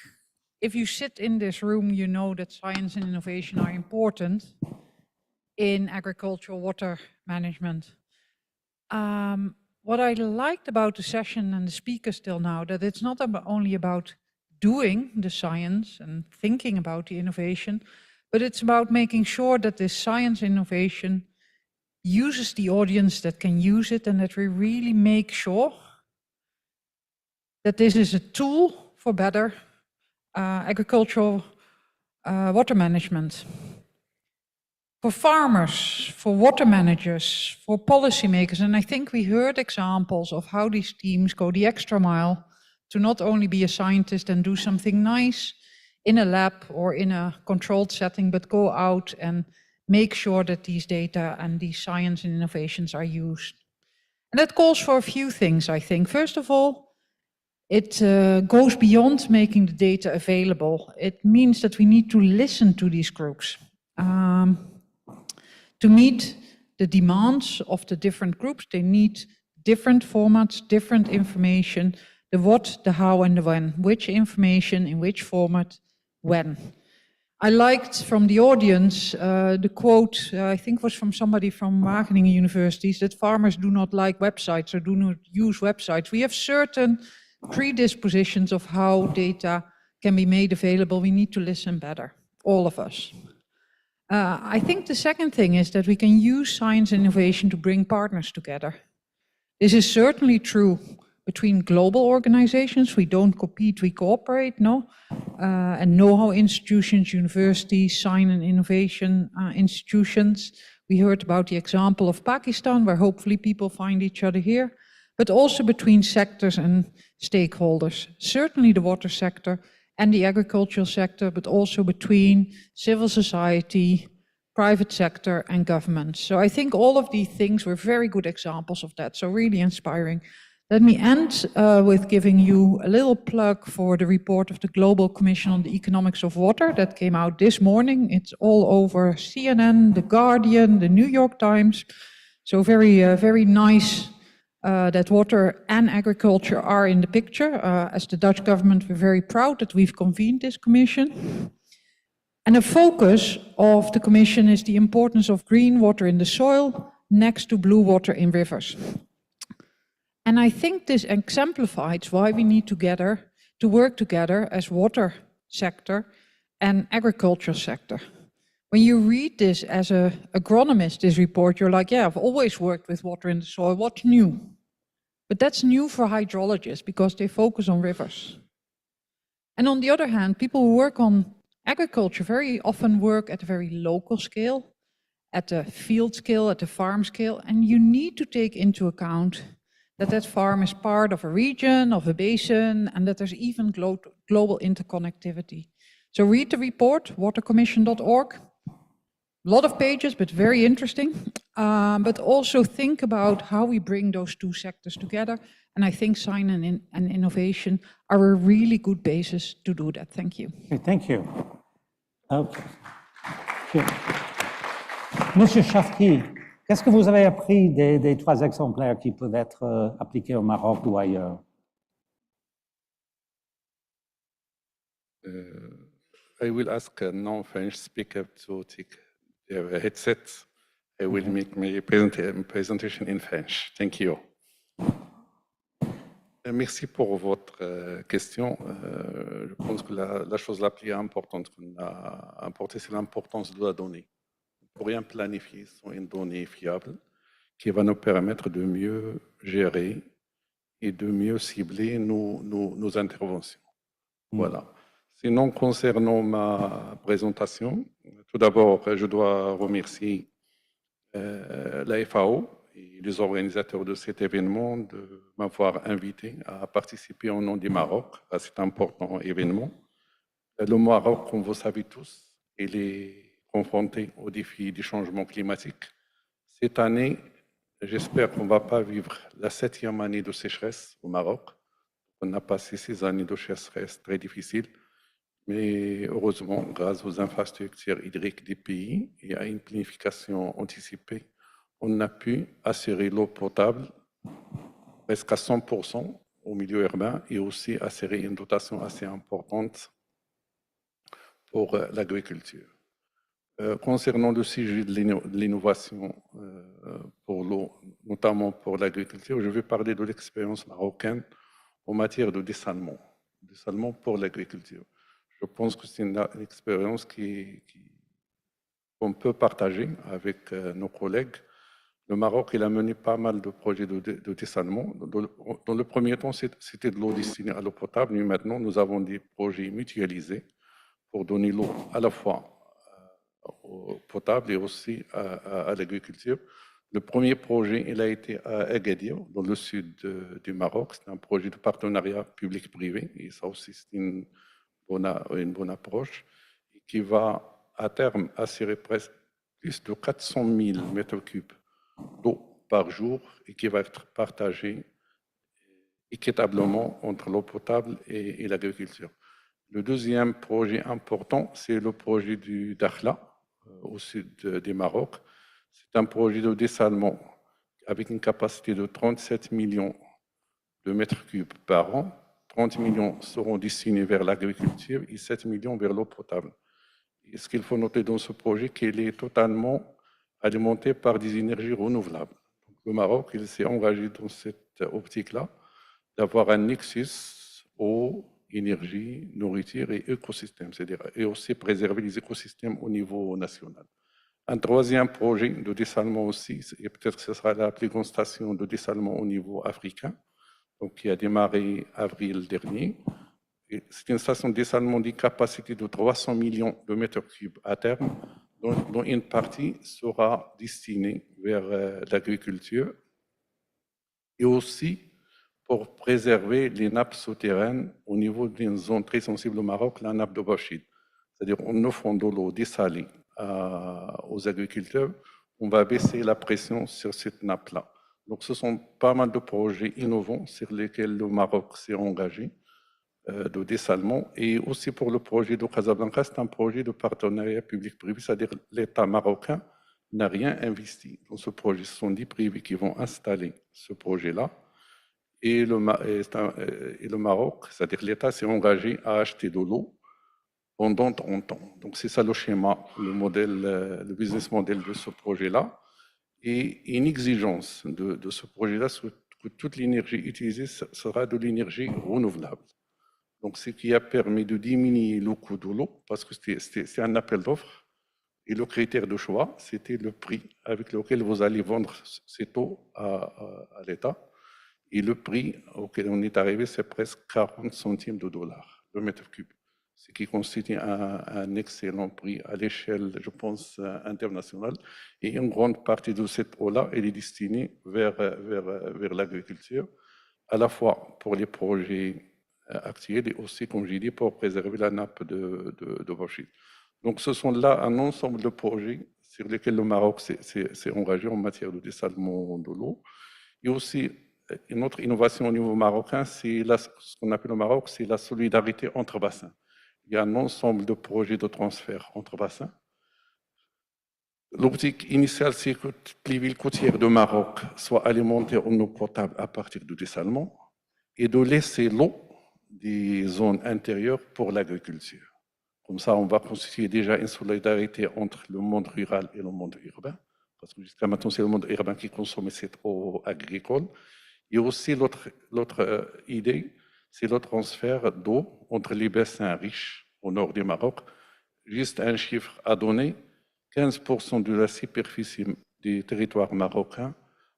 if you sit in this room, you know that science and innovation are important in agricultural water management. What I liked about the session and the speakers till now, that it's not only about doing the science and thinking about the innovation, but it's about making sure that this science innovation uses the audience that can use it, and that we really make sure that this is a tool for better agricultural water management. For farmers, for water managers, for policymakers, and I think we heard examples of how these teams go the extra mile to not only be a scientist and do something nice in a lab or in a controlled setting, but go out and make sure that these data and these science and innovations are used. And that calls for a few things, I think. First of all, it goes beyond making the data available. It means that we need to listen to these groups to meet the demands of the different groups. They need different formats, different information, the what, the how, and the when. Which information, in which format, when. I liked from the audience the quote, I think was from somebody from Wageningen universities, that farmers do not like websites or do not use websites. We have certain predispositions of how data can be made available. We need to listen better, all of us. I think the second thing is that we can use science and innovation to bring partners together. This is certainly true between global organizations. We don't compete, we cooperate, no? And know-how institutions, universities, science and innovation institutions. We heard about the example of Pakistan, where hopefully people find each other here, but also between sectors and stakeholders. Certainly the water sector and the agricultural sector, but also between civil society, private sector, and government. So I think all of these things were very good examples of that, so really inspiring. Let me end with giving you a little plug for the report of the Global Commission on the Economics of Water that came out this morning. It's all over CNN, The Guardian, The New York Times. So very nice that water and agriculture are in the picture. As the Dutch government, we're very proud that we've convened this commission. And the focus of the commission is the importance of green water in the soil next to blue water in rivers. And I think this exemplifies why we need to work together as water sector and agriculture sector. When you read this as an agronomist, this report, you're like, yeah, I've always worked with water in the soil, what's new? But that's new for hydrologists because they focus on rivers. And on the other hand, people who work on agriculture very often work at a very local scale, at the field scale, at the farm scale, and you need to take into account that that farm is part of a region, of a basin, and that there's even global interconnectivity. So read the report, watercommission.org. A lot of pages, but very interesting. But also think about how we bring those two sectors together. And I think science and innovation are a really good basis to do that. Thank you. Okay, thank you. Monsieur Chafki, qu'est-ce que vous avez appris des trois exemplaires qui peuvent être appliqués au Maroc ou ailleurs? I will ask a non-French speaker to take headset, I will make my presentation in French. Thank you. Merci pour votre question. Je pense que la chose la plus importante qu'on a apportée, c'est l'importance de la donnée. Pour bien planifier, c'est une donnée fiable qui va nous permettre de mieux gérer et de mieux cibler nos interventions. Voilà. Sinon, concernant ma présentation, tout d'abord, je dois remercier la FAO et les organisateurs de cet événement de m'avoir invité à participer au nom du Maroc à cet important événement. Le Maroc, comme vous savez tous, il est confronté au défi du changement climatique. Cette année, j'espère qu'on ne va pas vivre la 7e année de sécheresse au Maroc. On a passé 6 années de sécheresse très difficiles, mais heureusement, grâce aux infrastructures hydriques des pays et à une planification anticipée, on a pu assurer l'eau potable presque à 100% au milieu urbain et aussi assurer une dotation assez importante pour l'agriculture. Concernant le sujet de l'innovation pour l'eau, notamment pour l'agriculture, je vais parler de l'expérience marocaine en matière de dessalement pour l'agriculture. Je pense que c'est une expérience qu'on peut partager avec nos collègues. Le Maroc, il a mené pas mal de projets de dessalement. Dans le premier temps, c'était de l'eau destinée à l'eau potable, mais maintenant, nous avons des projets mutualisés pour donner l'eau à la fois potable et aussi à l'agriculture. Le premier projet, il a été à Agadir, dans le sud du Maroc. C'est un projet de partenariat public-privé, et ça aussi, c'est une bonne approche, et qui va à terme assurer presque plus de 400 000 mètres cubes d'eau par jour et qui va être partagée équitablement entre l'eau potable et l'agriculture. Le deuxième projet important, c'est le projet du Dakhla, au sud du Maroc. C'est un projet de dessalement avec une capacité de 37 millions de mètres cubes par an. 30 millions seront destinés vers l'agriculture et 7 millions vers l'eau potable. Et ce qu'il faut noter dans ce projet, c'est qu'il est totalement alimenté par des énergies renouvelables. Donc, le Maroc, il s'est engagé dans cette optique-là d'avoir un nexus eau, énergie, nourriture et écosystème, c'est-à-dire et aussi préserver les écosystèmes au niveau national. Un troisième projet de dessalement aussi, et peut-être que ce sera la plus grande station de dessalement au niveau africain, donc qui a démarré avril dernier. C'est une station de dessalement d'une capacité de 300 millions de mètres cubes à terme, dont une partie sera destinée vers l'agriculture et aussi pour préserver les nappes souterraines au niveau d'une zone très sensible au Maroc, la nappe de Bachid. C'est-à-dire en offrant de l'eau dessalée aux agriculteurs, on va baisser la pression sur cette nappe-là. Donc ce sont pas mal de projets innovants sur lesquels le Maroc s'est engagé de dessalement. Et aussi pour le projet de Casablanca, c'est un projet de partenariat public-privé, c'est-à-dire l'État marocain n'a rien investi dans ce projet. Ce sont des privés qui vont installer ce projet-là. Et le Maroc, c'est-à-dire l'État s'est engagé à acheter de l'eau pendant 30 ans. Donc c'est ça le schéma, le business model de ce projet-là. Et une exigence de ce projet-là, c'est que toute l'énergie utilisée sera de l'énergie renouvelable. Donc, ce qui a permis de diminuer le coût de l'eau, parce que c'est un appel d'offres, et le critère de choix, c'était le prix avec lequel vous allez vendre cette eau à l'État. Et le prix auquel on est arrivé, c'est presque 40 centimes de dollars le mètre cube, ce qui constitue un excellent prix à l'échelle, je pense, internationale. Et une grande partie de cette eau-là, elle est destinée vers l'agriculture, à la fois pour les projets actuels et aussi, comme j'ai dit, pour préserver la nappe de bauxite. Donc, ce sont là un ensemble de projets sur lesquels le Maroc s'est engagé en matière de dessalement de l'eau. Et aussi, une autre innovation au niveau marocain, c'est ce qu'on appelle au Maroc, c'est la solidarité entre bassins. Il y a un ensemble de projets de transfert entre bassins. L'optique initiale, c'est que toutes les villes côtières de Maroc soient alimentées en eau potable à partir du dessalement et de laisser l'eau des zones intérieures pour l'agriculture. Comme ça, on va constituer déjà une solidarité entre le monde rural et le monde urbain, parce que jusqu'à maintenant, c'est le monde urbain qui consomme cette eau agricole. Et aussi, l'autre idée, c'est le transfert d'eau entre les bassins riches au nord du Maroc. Juste un chiffre à donner, 15% de la superficie du territoire marocain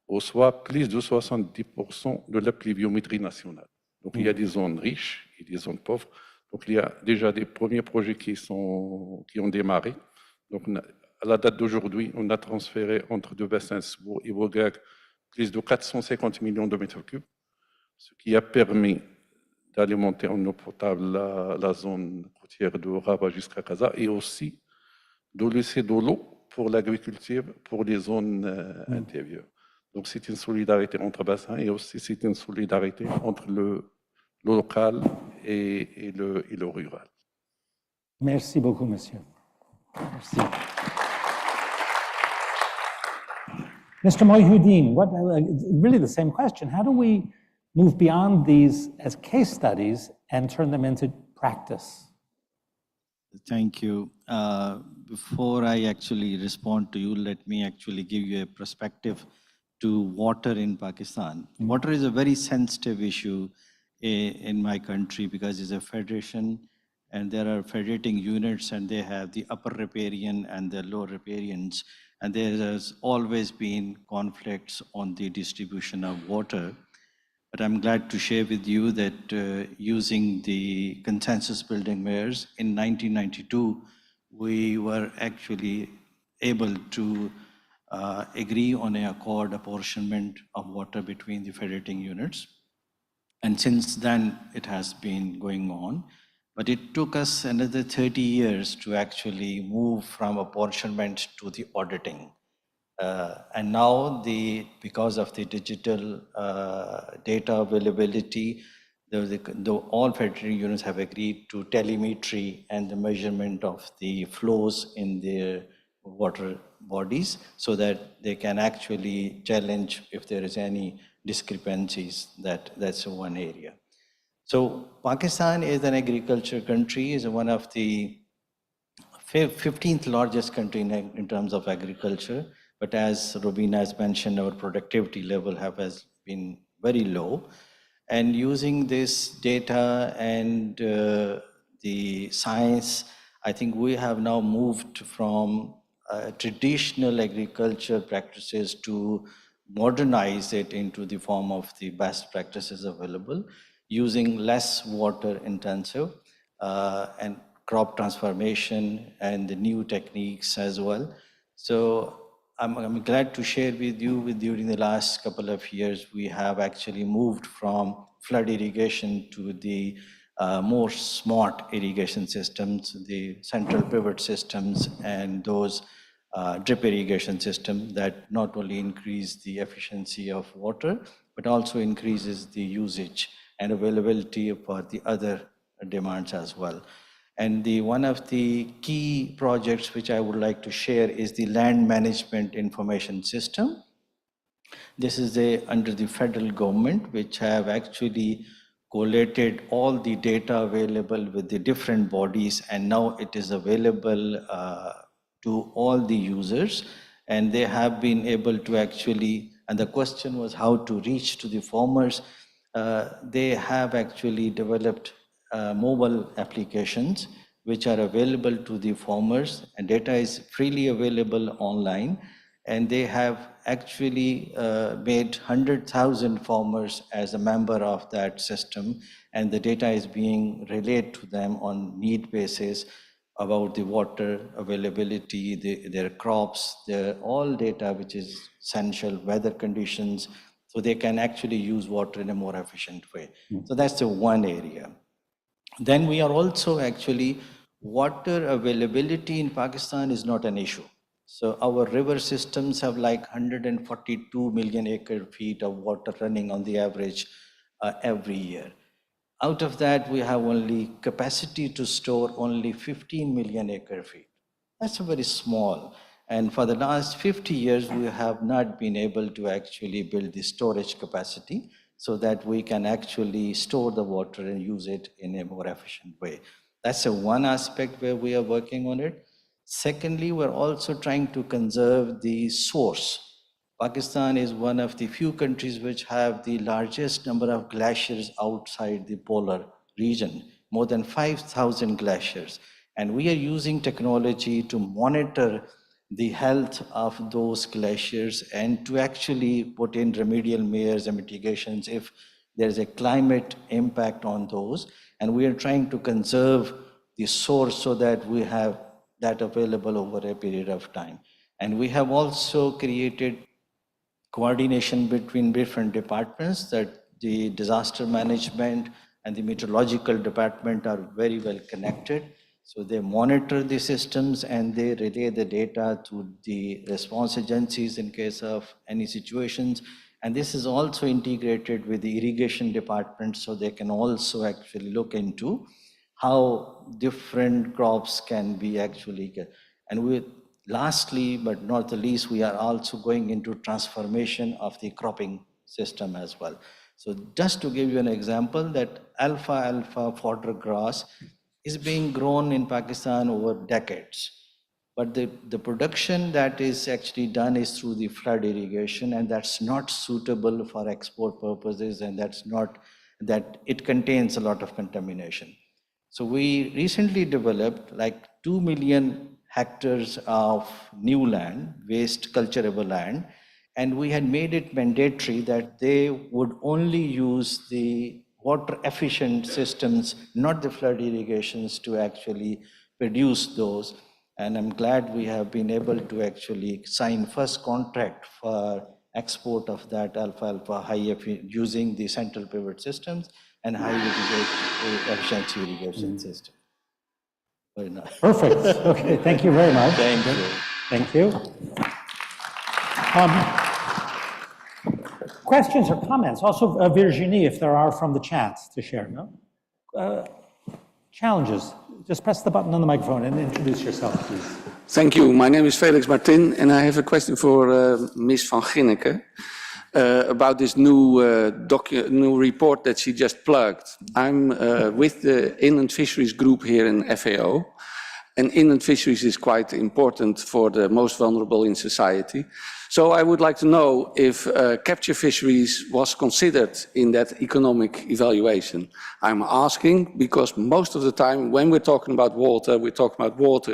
reçoit plus de 70% de la pluviométrie nationale. Donc, il y a des zones riches et des zones pauvres. Donc, il y a déjà des premiers projets qui ont démarré. Donc, à la date d'aujourd'hui, on a transféré entre deux bassins, Sbour et Bogag, plus de 450 millions de mètres cubes, ce qui a permis d'alimenter en eau potable la zone côtière de Rabat jusqu'à Casa et aussi de laisser de l'eau pour l'agriculture pour les zones intérieures. Donc, c'est une solidarité entre bassins et aussi c'est une solidarité entre le local et le rural. Merci beaucoup, monsieur. Merci. Mr. Mohiuddin, really the same question. How do we move beyond these as case studies and turn them into practice? Thank you. Before I actually respond to you, let me actually give you a perspective to water in Pakistan. Water is a very sensitive issue in my country because it's a federation and there are federating units and they have the upper riparian and the lower riparians. And there has always been conflicts on the distribution of water. But I'm glad to share with you that using the consensus building mayors in 1992, we were actually able to agree on an accord apportionment of water between the federating units. And since then, it has been going on. But it took us another 30 years to actually move from apportionment to the auditing. And now, because of the digital data availability, all federating units have agreed to telemetry and the measurement of the flows in their water bodies so that they can actually challenge if there is any discrepancies. That's one area. So Pakistan is an agriculture country, is one of the 15th largest country in terms of agriculture. But as Robina has mentioned, our productivity level has been very low. And using this data and the science, I think we have now moved from traditional agriculture practices to modernize it into the form of the best practices available, using less water intensive and crop transformation and the new techniques as well. So I'm glad to share with you during the last couple of years, we have actually moved from flood irrigation to the more smart irrigation systems, the central pivot systems, and those drip irrigation systems that not only increase the efficiency of water, but also increases the usage and availability for the other demands as well. And one of the key projects which I would like to share is the land management information system. This is under the federal government, which have actually collated all the data available with the different bodies, and now it is available to all the users. And they have been able to actually, and the question was how to reach to the farmers. They have actually developed mobile applications which are available to the farmers, and data is freely available online. And they have actually made 100,000 farmers as a member of that system, and the data is being relayed to them on need basis about the water availability, their crops, all data which is essential, weather conditions, so they can actually use water in a more efficient way. So that's the one area. Then we are also actually, water availability in Pakistan is not an issue. So our river systems have like 142 million acre feet of water running on the average every year. Out of that, we have only capacity to store only 15 million acre feet. That's very small. And for the last 50 years, we have not been able to actually build the storage capacity so that we can actually store the water and use it in a more efficient way. That's one aspect where we are working on it. Secondly, we're also trying to conserve the source. Pakistan is one of the few countries which have the largest number of glaciers outside the polar region, more than 5,000 glaciers. And we are using technology to monitor the health of those glaciers and to actually put in remedial measures and mitigations if there's a climate impact on those. And we are trying to conserve the source so that we have that available over a period of time. And we have also created coordination between different departments, that the disaster management and the meteorological department are very well connected. So they monitor the systems and they relay the data to the response agencies in case of any situations. And this is also integrated with the irrigation department, so they can also actually look into how different crops can be actually get. And lastly, but not the least, we are also going into transformation of the cropping system as well. So just to give you an example, that alfalfa fodder grass is being grown in Pakistan over decades. But the production that is actually done is through the flood irrigation, and that's not suitable for export purposes, and that it contains a lot of contamination. So we recently developed like 2 million hectares of new land, waste culturable land, and we had made it mandatory that they would only use the water efficient systems, not the flood irrigations, to actually produce those. And I'm glad we have been able to actually sign first contract for export of that alfalfa using the central pivot systems and high efficiency irrigation system. Very nice. Perfect. Okay, thank you very much. Thank you. Thank you. Questions or comments? Also, Virginie, if there are from the chat to share, no? Challenges. Just press the button on the microphone and introduce yourself, please. Thank you. My name is Felix Martin, and I have a question for Ms. van Ginneke about this new report that she just plugged. I'm with the inland fisheries group here in FAO, and inland fisheries is quite important for the most vulnerable in society. So I would like to know if capture fisheries was considered in that economic evaluation. I'm asking because most of the time when we're talking about water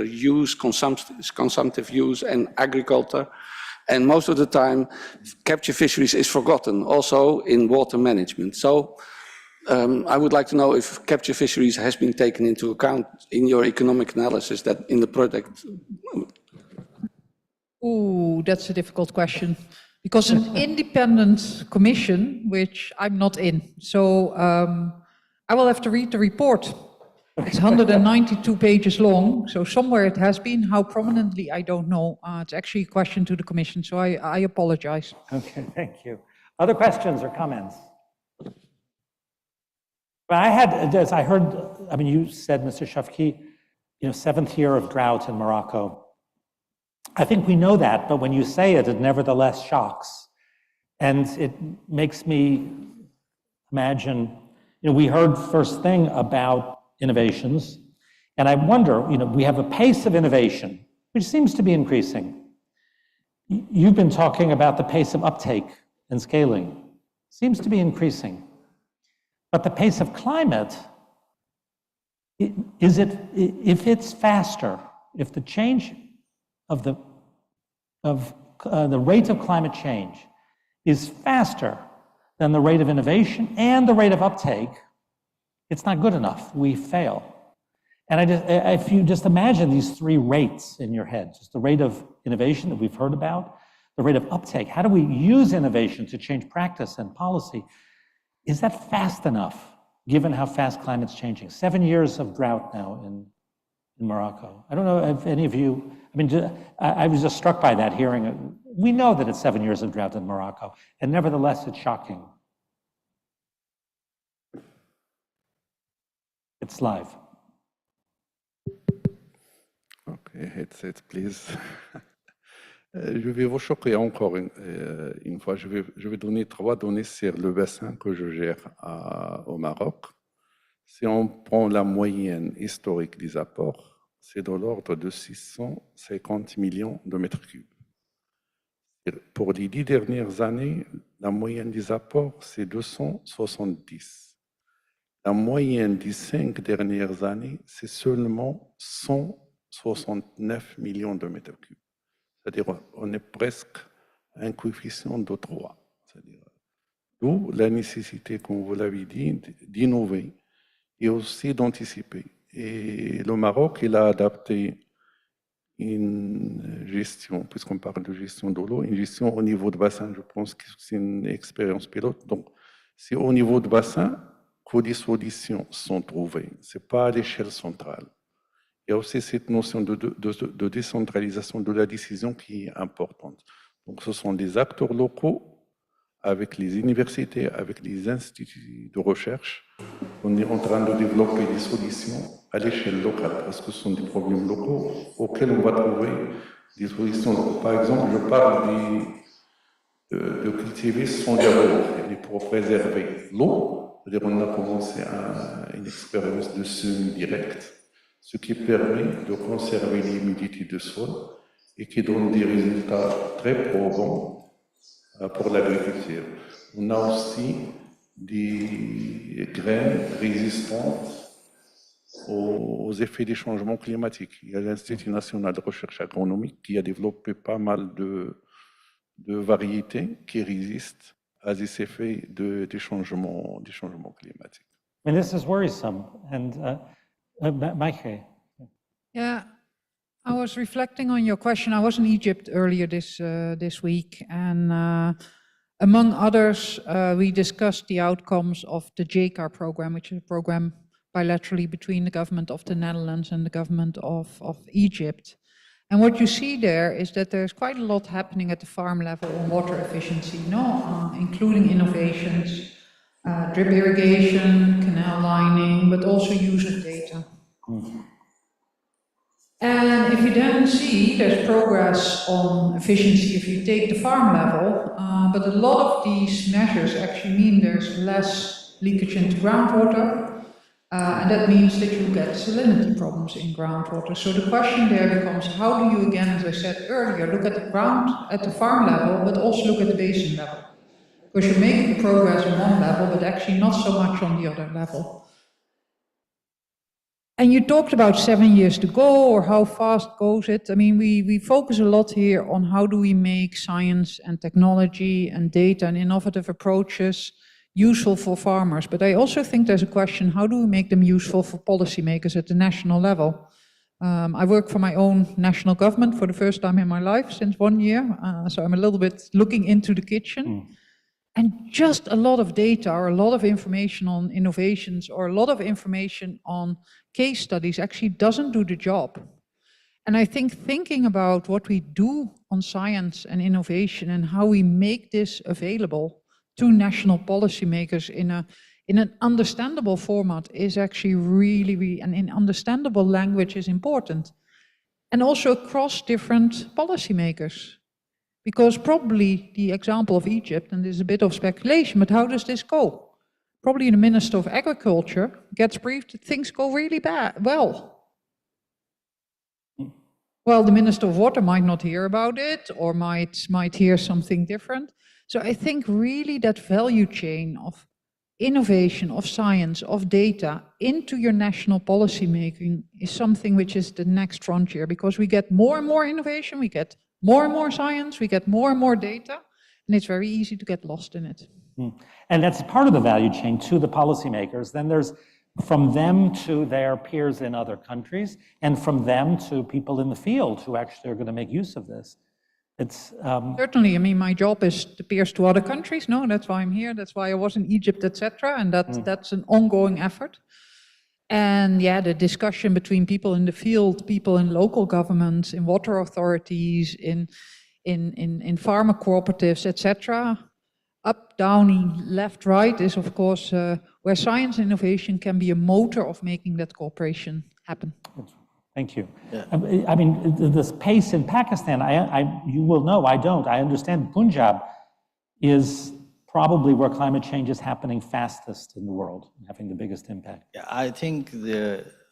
use, consumptive use and agriculture. And most of the time capture fisheries is forgotten, also in water management. So I would like to know if capture fisheries has been taken into account in your economic analysis that in the project. Ooh, that's a difficult question. Because an independent commission, which I'm not in, so I will have to read the report. It's 192 pages long, so somewhere it has been. How prominently, I don't know. It's actually a question to the commission, so I apologize. Okay, thank you. Other questions or comments? I heard, I mean, you said, Mr. Shafki, 7th year of drought in Morocco. I think we know that, but when you say it, it nevertheless shocks. And it makes me imagine, we heard first thing about innovations, and I wonder, we have a pace of innovation, which seems to be increasing. You've been talking about the pace of uptake and scaling, seems to be increasing. But the pace of climate, if it's faster, if the change of the rate of climate change is faster than the rate of innovation and the rate of uptake, it's not good enough. We fail. And if you just imagine these three rates in your head, just the rate of innovation that we've heard about, the rate of uptake, how do we use innovation to change practice and policy? Is that fast enough, given how fast climate's changing? 7 years of drought now in Morocco. I don't know if any of you, I was just struck by that hearing. We know that it's 7 years of drought in Morocco, and nevertheless, it's shocking. It's live. Okay, headset, please. Je vais vous choquer encore une fois. Je vais donner 3 données sur le bassin que je gère au Maroc. Si on prend la moyenne historique des apports, c'est de l'ordre de 650 millions de mètres cubes. Pour les 10 dernières années, la moyenne des apports, c'est 270. La moyenne des 5 dernières années, c'est seulement 169 millions de mètres cubes. C'est-à-dire on est presque à un coefficient de 3. D'où la nécessité, comme vous l'avez dit, d'innover et aussi d'anticiper. Et le Maroc, il a adapté une gestion, puisqu'on parle de gestion de l'eau, une gestion au niveau de bassin. Je pense que c'est une expérience pilote. Donc, c'est au niveau de bassin que les solutions sont trouvées. Ce n'est pas à l'échelle centrale. Il y a aussi cette notion de décentralisation de la décision qui est importante. Donc, ce sont des acteurs locaux avec les universités, avec les instituts de recherche. On est en train de développer des solutions à l'échelle locale parce que ce sont des problèmes locaux auxquels on va trouver des solutions locales. Par exemple, je parle de cultiver sans d'abord et pour préserver l'eau. C'est-à-dire on a commencé une expérience de semis direct, ce qui permet de conserver l'humidité du sol et qui donne des résultats très probants pour l'agriculture. On a aussi des graines résistantes aux effets des changements climatiques. Il y a l'Institut national de recherche agronomique qui a développé pas mal de variétés qui résistent à ces effets des changements climatiques. And this is worrisome. And Maike. Yeah, I was reflecting on your question. I was in Egypt earlier this week, and among others, we discussed the outcomes of the JCAR program, which is a program bilaterally between the government of the Netherlands and the government of Egypt. And what you see there is that there's quite a lot happening at the farm level on water efficiency, including innovations, drip irrigation, canal lining, but also use of data. And if you then see there's progress on efficiency if you take the farm level, but a lot of these measures actually mean there's less leakage into groundwater, and that means that you get salinity problems in groundwater. So the question there becomes, how do you, again, as I said earlier, look at the ground, at the farm level, but also look at the basin level? Because you're making progress on one level, but actually not so much on the other level. And you talked about 7 years to go, or how fast goes it? I mean, we focus a lot here on how do we make science and technology and data and innovative approaches useful for farmers. But I also think there's a question, how do we make them useful for policymakers at the national level? I work for my own national government for the first time in my life since 1 year, so I'm a little bit looking into the kitchen. And just a lot of data or a lot of information on innovations or a lot of information on case studies actually doesn't do the job. And I think thinking about what we do on science and innovation and how we make this available to national policymakers in an understandable format is actually really, and in understandable language is important. And also across different policymakers. Because probably the example of Egypt, and this is a bit of speculation, but how does this go? Probably the Minister of Agriculture gets briefed that things go really well. Well, the Minister of Water might not hear about it, or might hear something different. So I think really that value chain of innovation, of science, of data into your national policy making is something which is the next frontier, because we get more and more innovation, we get more and more science, we get more and more data, and it's very easy to get lost in it. And that's part of the value chain to the policymakers. Then there's from them to their peers in other countries, and from them to people in the field who actually are going to make use of this. It's certainly, I mean, my job is the peers to other countries. No, that's why I'm here. That's why I was in Egypt, etc. And that's an ongoing effort. And yeah, the discussion between people in the field, people in local governments, in water authorities, in farmer cooperatives, etc. Up, down, left, right is of course where science and innovation can be a motor of making that cooperation happen. Thank you. Yeah. I mean, this pace in Pakistan, you will know, I don't. I understand Punjab is probably where climate change is happening fastest in the world, having the biggest impact. Yeah, I think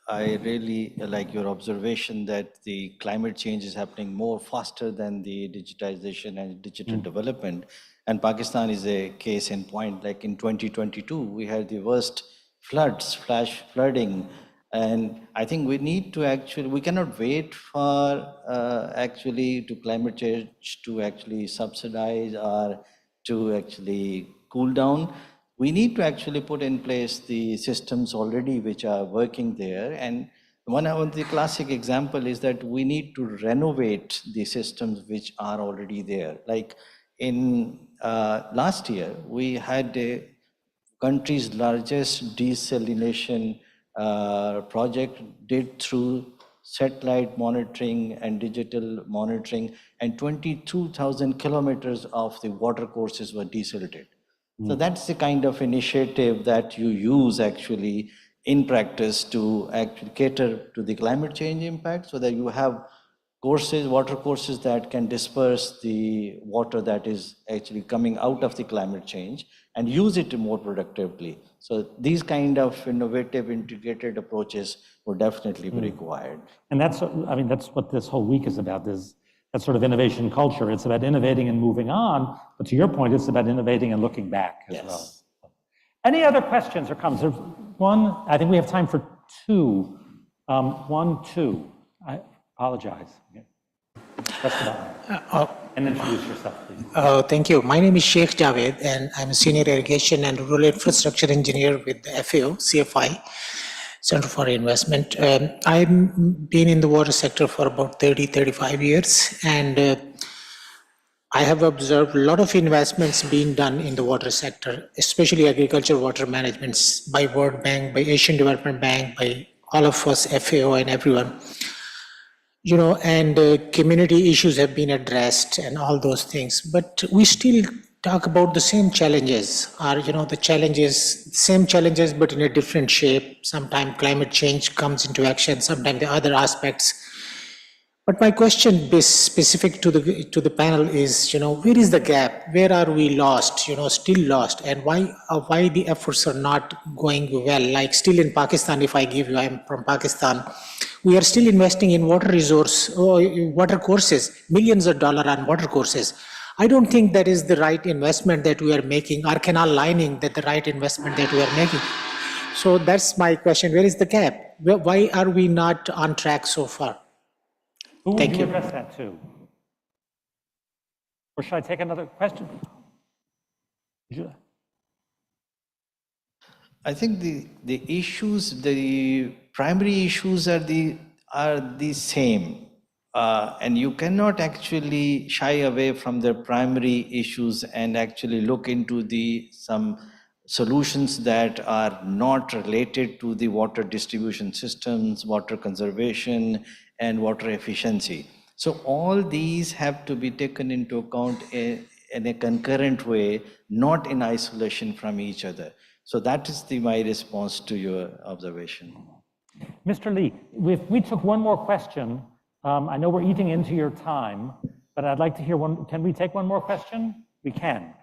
I really like your observation that the climate change is happening more faster than the digitization and digital development. And Pakistan is a case in point. Like in 2022, we had the worst floods, flash flooding. And I think we need to we cannot wait for actually to climate change to actually subsidize or to actually cool down. We need to actually put in place the systems already which are working there. And one of the classic example is that we need to renovate the systems which are already there. Like in last year, we had a country's largest desalination project did through satellite monitoring and digital monitoring, and 22,000 kilometers of the water courses were desalted. So that's the kind of initiative that you use actually in practice to actually cater to the climate change impact, so that you have courses, water courses that can disperse the water that is actually coming out of the climate change and use it more productively. So these kind of innovative integrated approaches would definitely be required. And that's, I mean, that's what this whole week is about, is that sort of innovation culture. It's about innovating and moving on, but to your point, it's about innovating and looking back as well. Any other questions or comments? There's one, I think we have time for two. Two. I apologize. Press the button. And introduce yourself, please. Thank you. My name is Sheikh Javed, and I'm a senior irrigation and rural infrastructure engineer with the FAO, CFI, Center for Investment. I've been in the water sector for about 35 years, and I have observed a lot of investments being done in the water sector, especially agriculture water management by World Bank, by Asian Development Bank, by all of us, FAO and everyone. You know, and community issues have been addressed and all those things, but we still talk about the same challenges, or, you know, the challenges, same challenges, but in a different shape. Sometimes climate change comes into action, sometimes the other aspects. But my question is specific to the panel is, you know, where is the gap? Where are we lost, you know, still lost? And why the efforts are not going well? Like still in Pakistan, if I give you, I'm from Pakistan, we are still investing in water resource, water courses, millions of dollars on water courses. I don't think that is the right investment that we are making, or canal lining that the right investment that we are making. So that's my question. Where is the gap? Why are we not on track so far? Who would you address that to? Or should I take another question? I think the issues, the primary issues are the same. And you cannot actually shy away from the primary issues and actually look into some solutions that are not related to the water distribution systems, water conservation, and water efficiency. So all these have to be taken into account in a concurrent way, not in isolation from each other. So that is my response to your observation. Mr. Lee, if we took one more question, I know we're eating into your time, but I'd like to hear one. Can we take one more question? We can.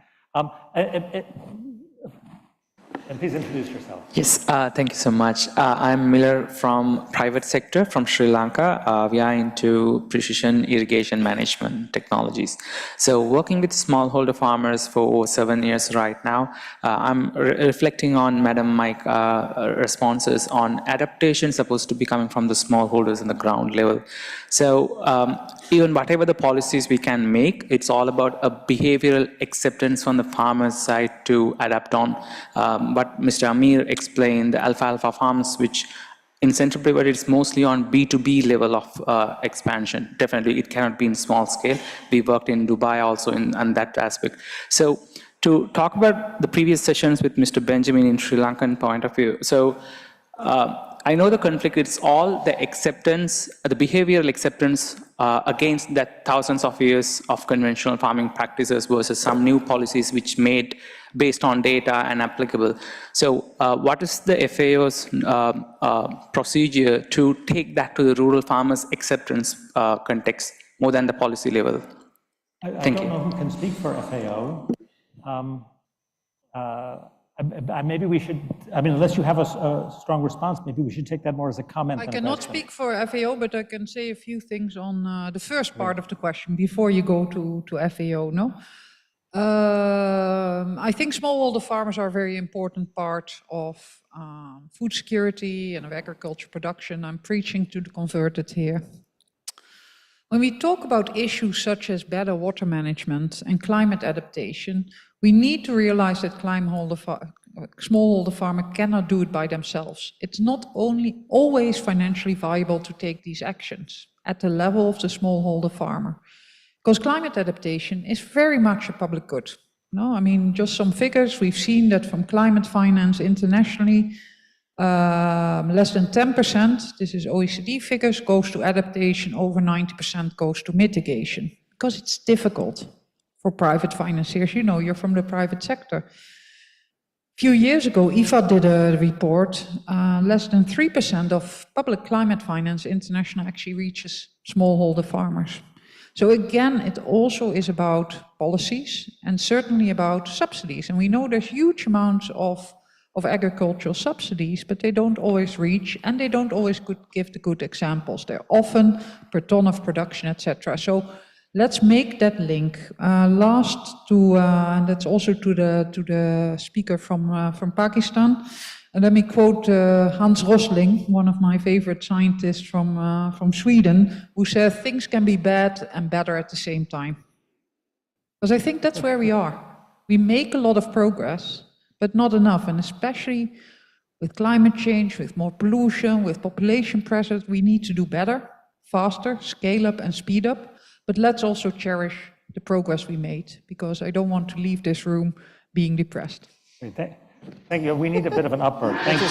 And please introduce yourself. Yes, thank you so much. I'm Miller from private sector from Sri Lanka. We are into precision irrigation management technologies. So working with smallholder farmers for over 7 years right now, I'm reflecting on Madam Mike's responses on adaptation supposed to be coming from the smallholders in the ground level. So even whatever the policies we can make, it's all about a behavioral acceptance from the farmer's side to adapt on. What Mr. Amir explained, the alfalfa farms, which in Central Private, it's mostly on B2B level of expansion. Definitely, it cannot be in small scale. We worked in Dubai also on that aspect. So to talk about the previous sessions with Mr. Benjamin in Sri Lankan point of view, so I know the conflict, it's all the acceptance, the behavioral acceptance against that thousands of years of conventional farming practices versus some new policies which made based on data and applicable. So what is the FAO's procedure to take that to the rural farmers' acceptance context more than the policy level? I don't know who can speak for FAO. maybe we should, I mean, unless you have a strong response, maybe we should take that more as a comment. I than a cannot question. speak for FAO, but I can say a few things on the first part of the question before you go to FAO, no? I think smallholder farmers are a very important part of food security and of agriculture production. I'm preaching to the converted here. When we talk about issues such as better water management and climate adaptation, we need to realize that smallholder farmer cannot do it by themselves. It's not only always financially viable to take these actions at the level of the smallholder farmer, because climate adaptation is very much a public good. No, I mean, just some figures. We've seen that from climate finance internationally, less than 10%, this is OECD figures, goes to adaptation, over 90% goes to mitigation, because it's difficult for private financiers. You know, you're from the private sector. A few years ago, IFAD did a report, less than 3% of public climate finance international actually reaches smallholder farmers. So again, it also is about policies and certainly about subsidies. And we know there's huge amounts of agricultural subsidies, but they don't always reach and they don't always give the good examples. They're often per ton of production, etc. So let's make that link. Last to, and that's also to the speaker from Pakistan. And let me quote Hans Rosling, one of my favorite scientists from Sweden, who said things can be bad and better at the same time. Because I think that's where we are. We make a lot of progress, but not enough. And especially with climate change, with more pollution, with population pressures, we need to do better, faster, scale up and speed up. But let's also cherish the progress we made, because I don't want to leave this room being depressed. Thank you. We need a bit of an upward. Thank you.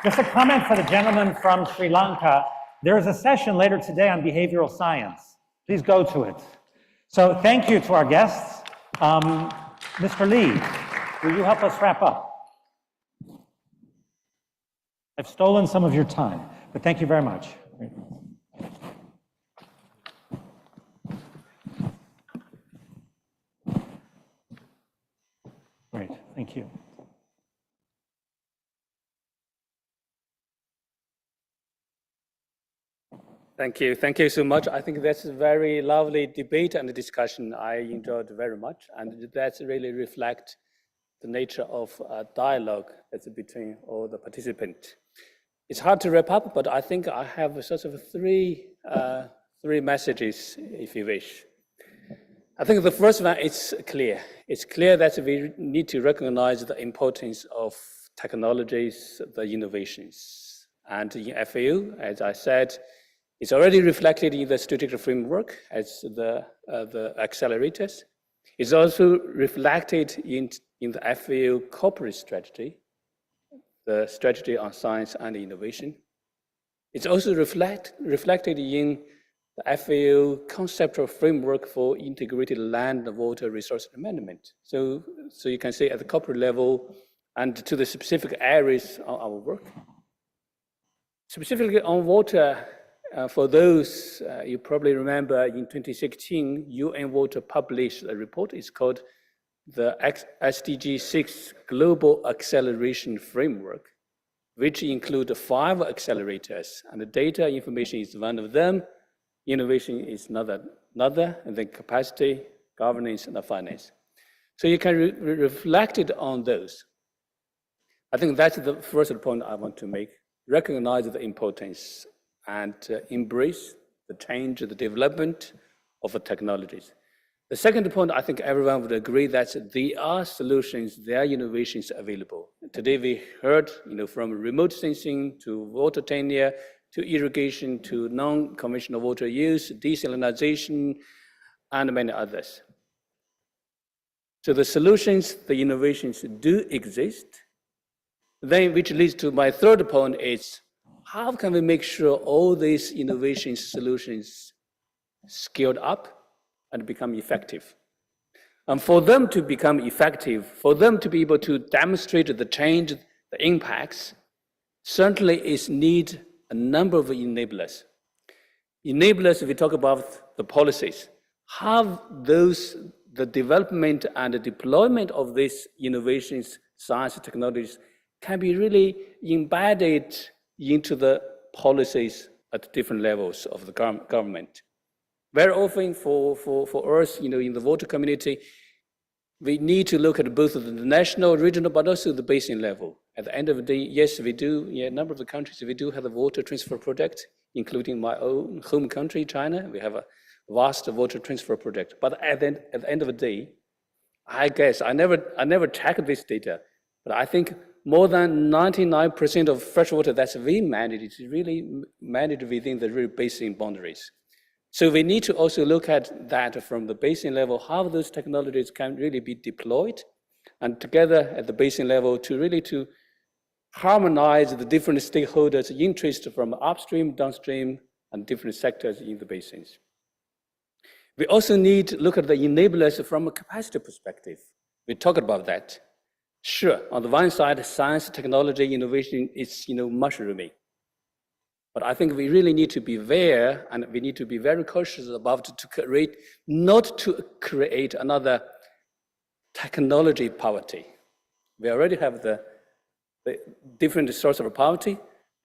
Just a comment for the gentleman from Sri Lanka. There is a session later today on behavioral science. Please go to it. So thank you to our guests. Mr. Lee, will you help us wrap up? I've stolen some of your time, but thank you very much. Great, thank you. Thank you so much. I think that's a very lovely debate and discussion. I enjoyed very much, and that really reflects the nature of a dialogue that's between all the participants. It's hard to wrap up, but I think I have sort of three messages, if you wish. I think the first one is clear. It's clear that we need to recognize the importance of technologies, the innovations. And in FAO, as I said, it's already reflected in the strategic framework as the accelerators. It's also reflected in the FAO corporate strategy, the strategy on science and innovation. It's also reflected in the FAO conceptual framework for integrated land and water resource management. So you can say at the corporate level and to the specific areas of our work. Specifically on water, for those, you probably remember in 2016, UN Water published a report. It's called the SDG 6 Global Acceleration Framework, which include 5 accelerators. And the data information is one of them. Innovation is another, and then capacity, governance, and finance. So you can reflect it on those. I think that's the first point I want to make. Recognize the importance and embrace the change, the development of the technologies. The second point, I think everyone would agree that there are solutions, there are innovations available. Today we heard, from remote sensing to water tenure, to irrigation, to non-conventional water use, desalination, and many others. So the solutions, the innovations do exist. Then, which leads to my third point is, how can we make sure all these innovation solutions scaled up and become effective? And for them to become effective, for them to be able to demonstrate the change, the impacts, certainly is need a number of enablers. Enablers, we talk about the policies. Have those the development and the deployment of these innovations, science, technologies can be really embedded into the policies at different levels of the government. Very often for us, in the water community, we need to look at both the national, regional, but also the basin level. At the end of the day, yes, we do, a number of the countries, we do have a water transfer project, including my own home country, China. We have a vast water transfer project. But at the end of the day, I guess, I never checked this data, but I think more than 99% of fresh water that's we manage is really managed within the real basin boundaries. So we need to also look at that from the basin level, how those technologies can really be deployed, and together at the basin level to really to harmonize the different stakeholders' interests from upstream, downstream, and different sectors in the basins. We also need to look at the enablers from a capacity perspective. We talked about that. Sure, on the one side, science, technology, innovation is mushrooming. But I think we really need to be aware, and we need to be very cautious about not to create another technology poverty. We already have the different sources of poverty,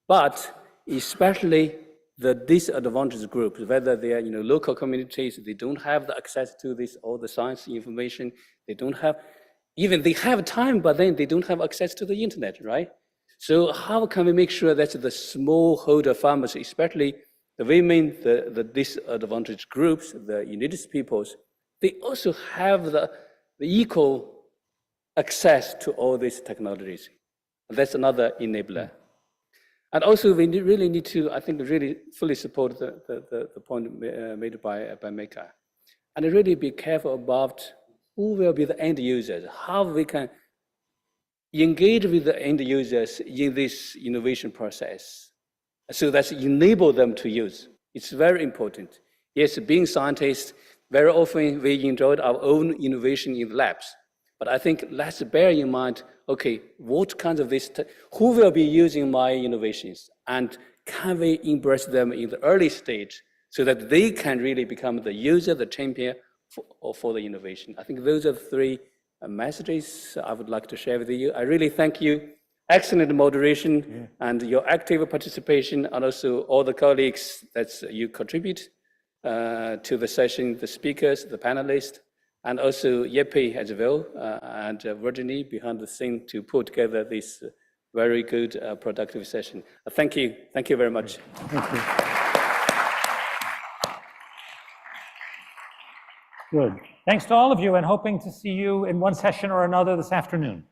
but especially the disadvantaged groups, whether they are local communities, they don't have the access to all the science information, they don't have, even they have time, but then they don't have access to the internet, right? So how can we make sure that the smallholder farmers, especially the women, the disadvantaged groups, the indigenous peoples, they also have the equal access to all these technologies? That's another enabler. And also we really need to, I think, really fully support the point made by Meka. And really be careful about who will be the end users, how we can engage with the end users in this innovation process so that enable them to use. It's very important. Yes, being scientists, very often we enjoyed our own innovation in the labs. But I think let's bear in mind, okay, what kinds of who will be using my innovations? And can we embrace them in the early stage so that they can really become the user, the champion for the innovation? I think those are the three messages I would like to share with you. I really thank you. Excellent moderation and your active participation, and also all the colleagues that you contribute to the session, the speakers, the panelists, and also Yepe as well, and Virginie behind the scene to put together this very good, productive session. Thank you. Thank you very much. Thank you. Good. Thanks to all of you, and hoping to see you in one session or another this afternoon.